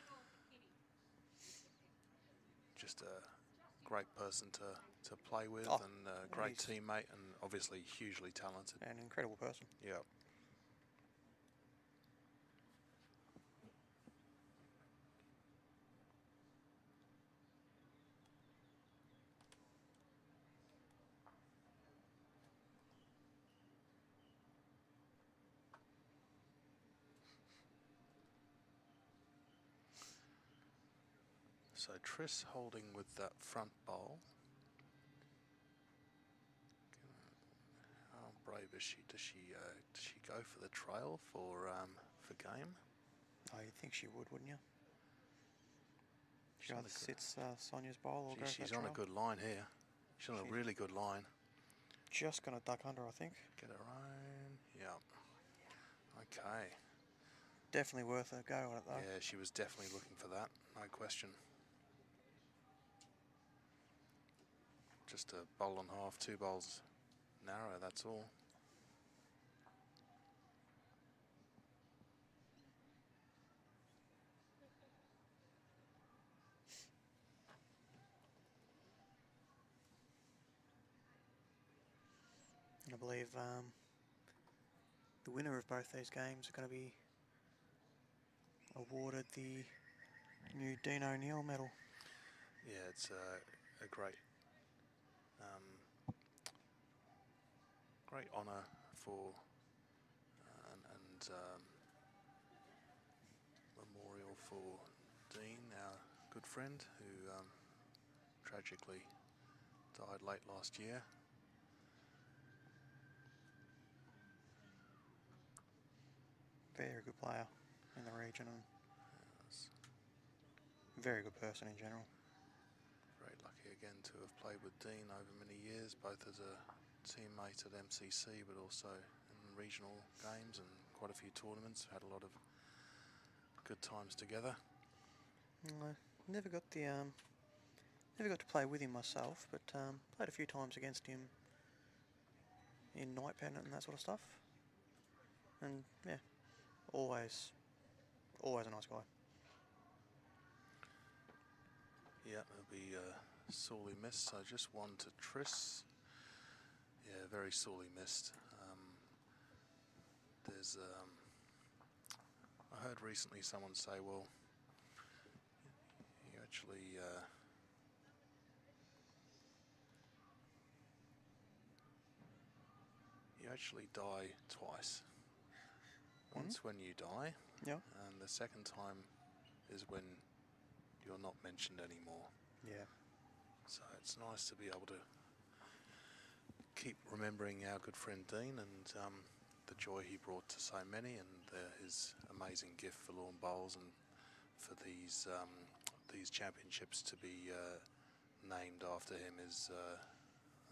Just a great person to play with, Oh, and a great teammate, and obviously hugely talented. An incredible person. Yeah. So Triss holding with that front bowl. How brave is she? Does she go for the trail for game? Oh, you'd think she would, wouldn't you? She She's on either a good- sits Sonia's bowl or goes for She's that on a trail. good line here. She's on a really good line. Just going to duck under, I think. Get her own. Yeah. Okay. Definitely worth a go at it, though. Yeah, she was definitely looking for that. No question. Just a bowl and a half, 2 bowls narrow, that's all. I believe the winner of both these games are going to be awarded the new Dean O'Neill medal. Yeah, it's a great great honour for and memorial for Dean, our good friend, who tragically died late last year. Very good player in the region and Yes. very good person in general. Very lucky again to have played with Dean over many years, both as a teammate at MCC but also in regional games and quite a few tournaments. Had a lot of good times together. I never got to play with him myself, but played a few times against him in night pennant and that sort of stuff. And yeah, always a nice guy. Yeah, he'll be sorely missed. So just one to Tris. Yeah, very sorely missed. There's I heard recently someone say, well, you actually die twice. Once when you die, Yeah. and the second time is when you're not mentioned anymore. Yeah. So it's nice to be able to keep remembering our good friend Dean and the joy he brought to so many, and his amazing gift for lawn bowls, and for these championships to be named after him is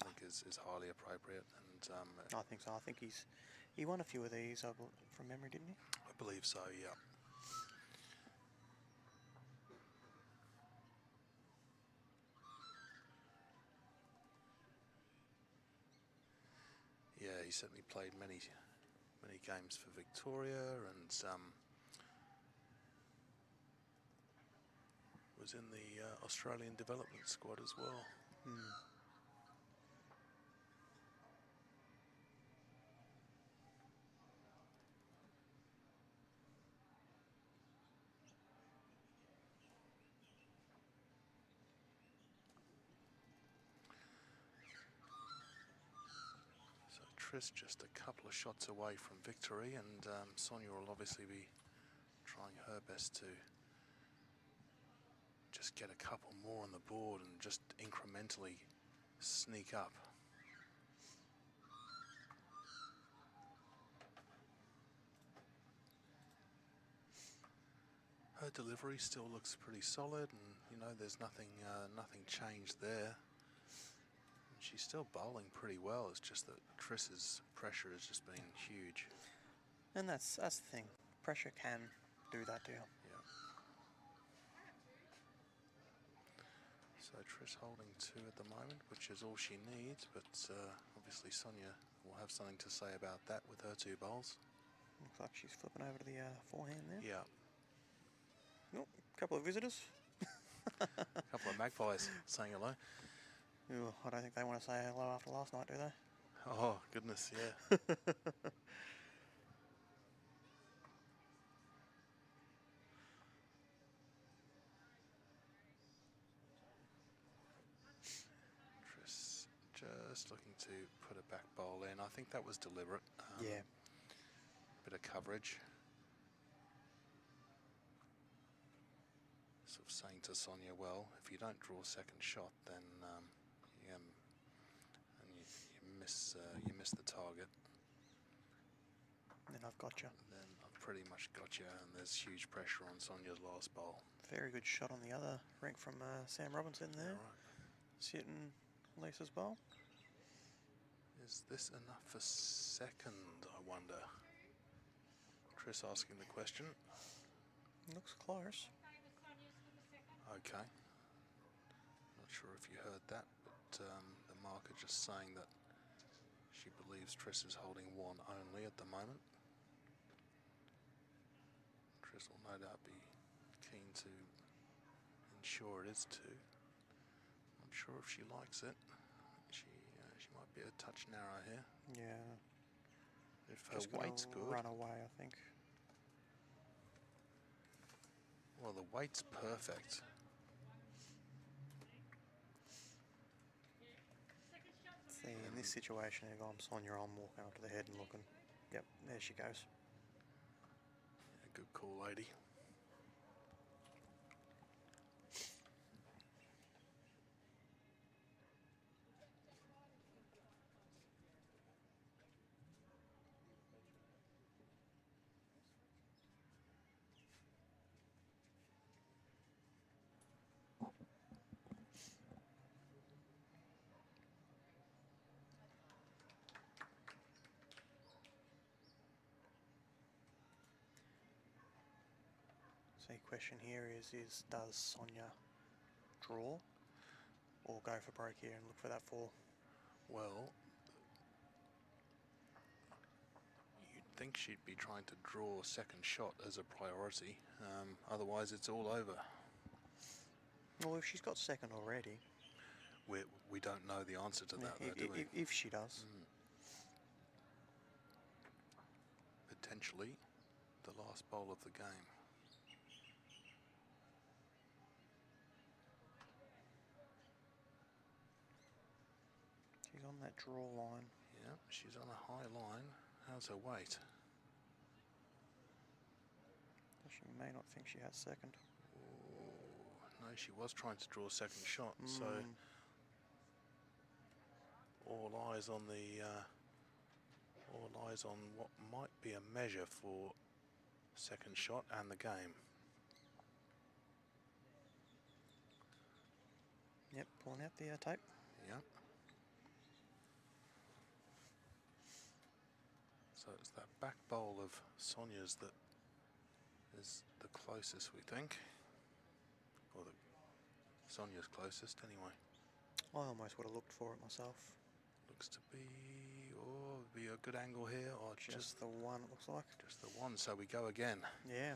I think is highly appropriate. And I think so. I think he won a few of these from memory, didn't he? I believe so, yeah. Yeah, he certainly played many games for Victoria, and was in the Australian development squad as well. So Tris just a couple of shots away from victory, and Sonia will obviously be trying her best to just get a couple more on the board and just incrementally sneak up. Her delivery still looks pretty solid, and you know there's nothing changed there. And she's still bowling pretty well. It's just that Tris's pressure has just been huge. And that's the thing. Pressure can do that to you. Yeah. So Tris holding 2 at the moment, which is all she needs. But obviously Sonia will have something to say about that with her 2 bowls. Looks like she's flipping over to the forehand there. Yeah. Oh, a couple of visitors. A couple of magpies saying hello. Ooh, I don't think they want to say hello after last night, do they? Oh, goodness, yeah. Tris just looking to put a back bowl in. I think that was deliberate. Yeah. Bit of coverage. Sort of saying to Sonia, well, if you don't draw a second shot, then you miss the target. Then I've got you. Then I've pretty much got you, and there's huge pressure on Sonia's last bowl. Very good shot on the other rink from Sam Robinson there. Yeah, right. Hitting Lisa's bowl. Is this enough for second, I wonder? Tris asking the question. Looks close. Okay. Not sure if you heard that, but the marker just saying that she believes Tris is holding 1 only at the moment. Tris will no doubt be keen to ensure it is 2. Not sure if she likes it. She might be a touch narrow here. Yeah. If her Just gonna weight's good. run away, I think. Well, the weight's perfect. See, in this situation, if I'm Sonia, I'm walking up to the head and looking. Yep, there she goes. Good call, lady. So the question here is does Sonia draw or go for break here and look for that 4? Well, you'd think she'd be trying to draw a second shot as a priority. Otherwise, it's all over. Well, if she's got second already. We don't know the answer to that, though, do we? If she does. Potentially the last bowl of the game. She's on that draw line. Yeah, she's on a high line. How's her weight? She may not think she has second. No, she was trying to draw a second shot, so all eyes on what might be a measure for second shot and the game. Yep, pulling out the tape. Yep. So it's that back bowl of Sonia's that is the closest, we think. Or Sonia's closest, anyway. I almost would have looked for it myself. Looks to be, be a good angle here, or Just the one, it looks like. just the one. So we go again. Yeah.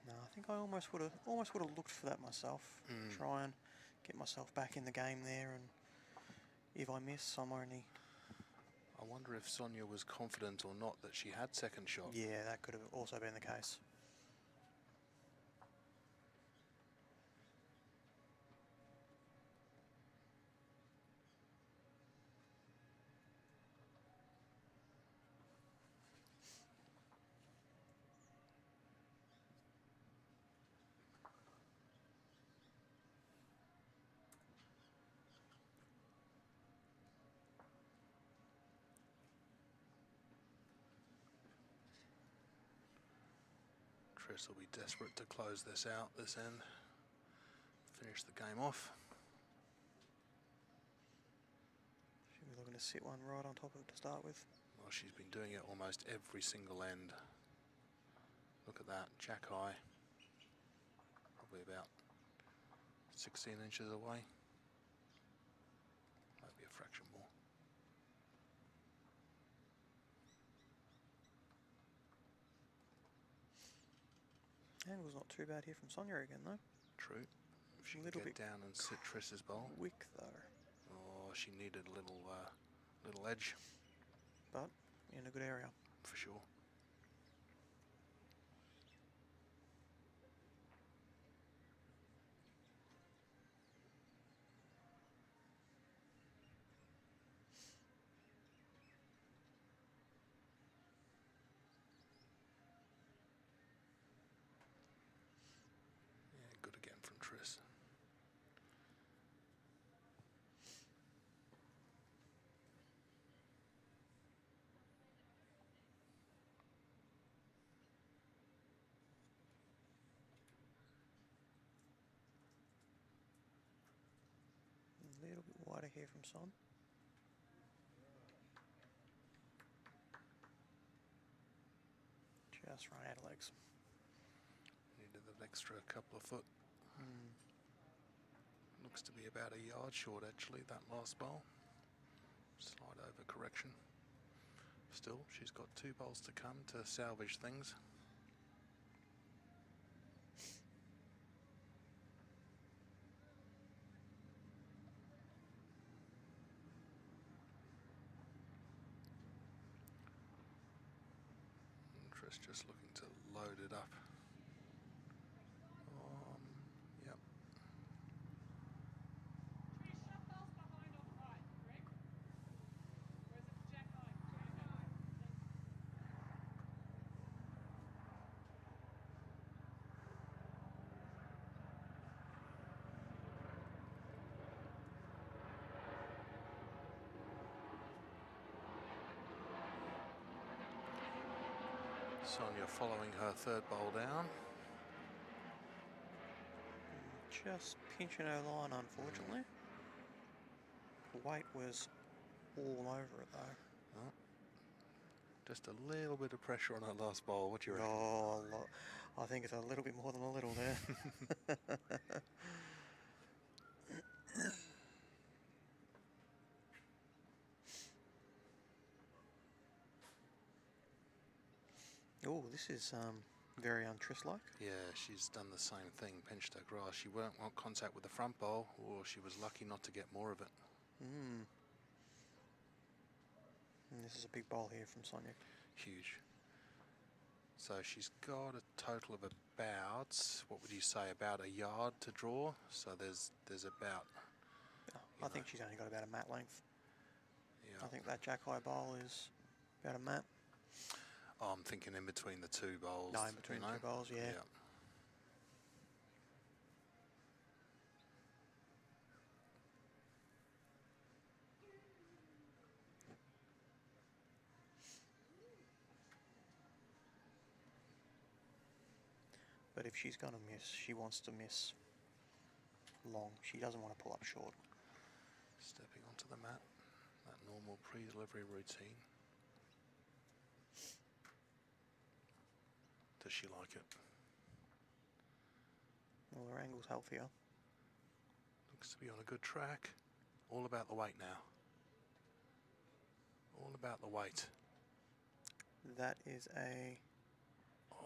No, I think I almost would have looked for that myself. Try and get myself back in the game there, and if I miss, I'm only. I wonder if Sonia was confident or not that she had second shot. Yeah, that could have also been the case. Triss will be desperate to close this out, this end. Finish the game off. Should be looking to sit one right on top of it to start with. Well, she's been doing it almost every single end. Look at that, jack high. Probably about 16 inches away. Might be a fraction more. Angle's not too bad here from Sonia again, though. True. If she A can little get bit down and sit Triss's bowl. Quick, though. Oh, she needed a little edge. But in a good area. For sure. Yeah, good again from Triss. A little bit wider here from Son. Just run out of legs. Needed an extra couple of foot. Looks to be about a yard short, actually, that last bowl. Slight over correction. Still, she's got 2 bowls to come to salvage things. And Triss just looking to load it up. Yep. Trish, shut those behind on the right, correct? Or is it jack high? Jack high. Sonia following her third bowl down. Just pinching her line, unfortunately. The weight was all over it, though. Oh, just a little bit of pressure on her last bowl. What do you reckon? Oh, I think it's a little bit more than a little there. Oh, this is very un-Tris-like. Yeah, she's done the same thing, pinched her grass. She won't want contact with the front bowl, or she was lucky not to get more of it. And this is a big bowl here from Sonia. Huge. So she's got a total of about, what would you say, about a yard to draw. So there's about... I think she's only got about a mat length. Yeah. I think that jack high bowl is about a mat. Oh, I'm thinking in between the two bowls. No, in between two bowls, yeah. But if she's going to miss, she wants to miss long. She doesn't want to pull up short. Stepping onto the mat, that normal pre-delivery routine. Does she like it? Well, her angle's healthier. Looks to be on a good track. All about the weight now. All about the weight. That is a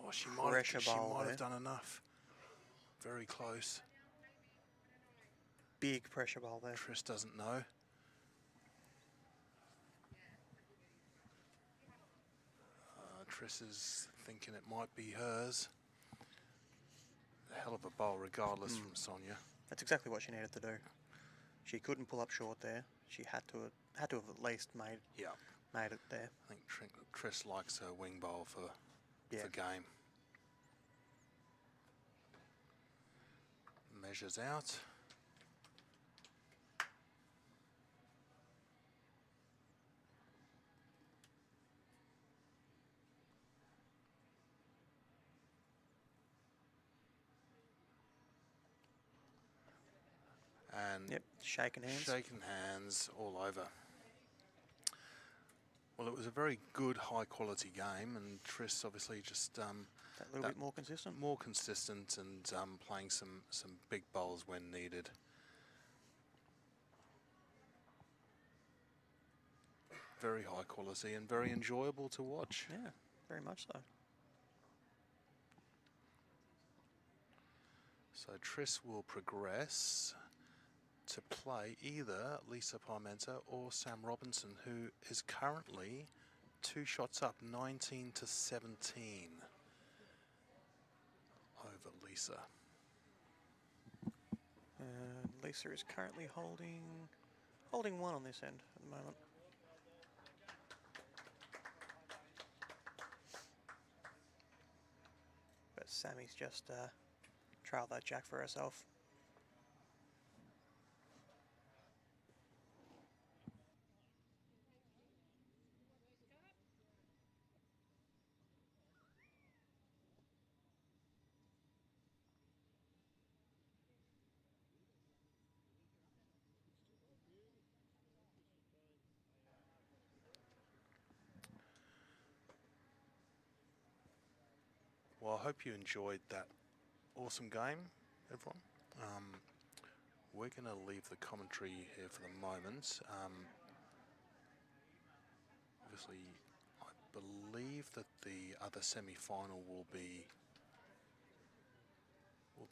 Oh, she pressure bowl might there. have done enough. Very close. Big pressure bowl there. Tris doesn't know. Tris is thinking it might be hers. A hell of a bowl regardless from Sonia. That's exactly what she needed to do. She couldn't pull up short there. She had to have at least made it there. I think Tris likes her wing bowl for game. Measures out. And Yep, shaking hands. shaking hands all over. Well, it was a very good, high-quality game, and Tris obviously just that little bit more consistent. more consistent, and playing some big bowls when needed. Very high quality and very enjoyable to watch. Yeah, very much so. So Tris will progress to play either Lisa Parmenter or Sam Robinson, who is currently 2 shots up, 19 to 17 over Lisa. Lisa is currently holding one on this end at the moment. But Sammy's just trailed that jack for herself. Well, I hope you enjoyed that awesome game, everyone. We're going to leave the commentary here for the moment. Obviously, I believe that the other semi-final will be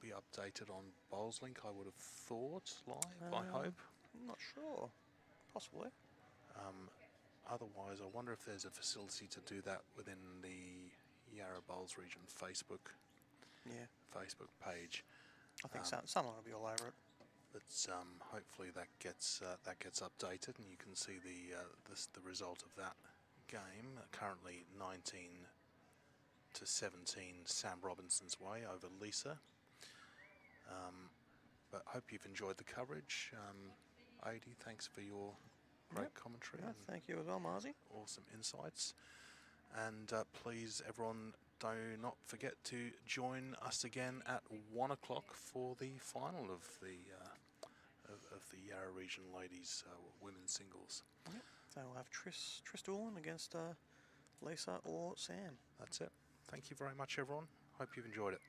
updated on BowlsLink, I would have thought, live, I hope. I'm not sure. Possibly. Otherwise, I wonder if there's a facility to do that within the Yarra Bowls region Facebook page. I think someone will be all over it. But hopefully that gets updated, and you can see the result of that game. Currently 19 to 17, Sam Robinson's way over Lisa. But hope you've enjoyed the coverage. Adi, thanks for your great commentary. Yeah, thank you as well, Marzi. Awesome insights. And please, everyone, do not forget to join us again at 1 o'clock for the final of the Yarra Region Ladies Women's Singles. Yep. So we'll have Trish Doolan against Lisa or Sam. That's it. Thank you very much, everyone. Hope you've enjoyed it.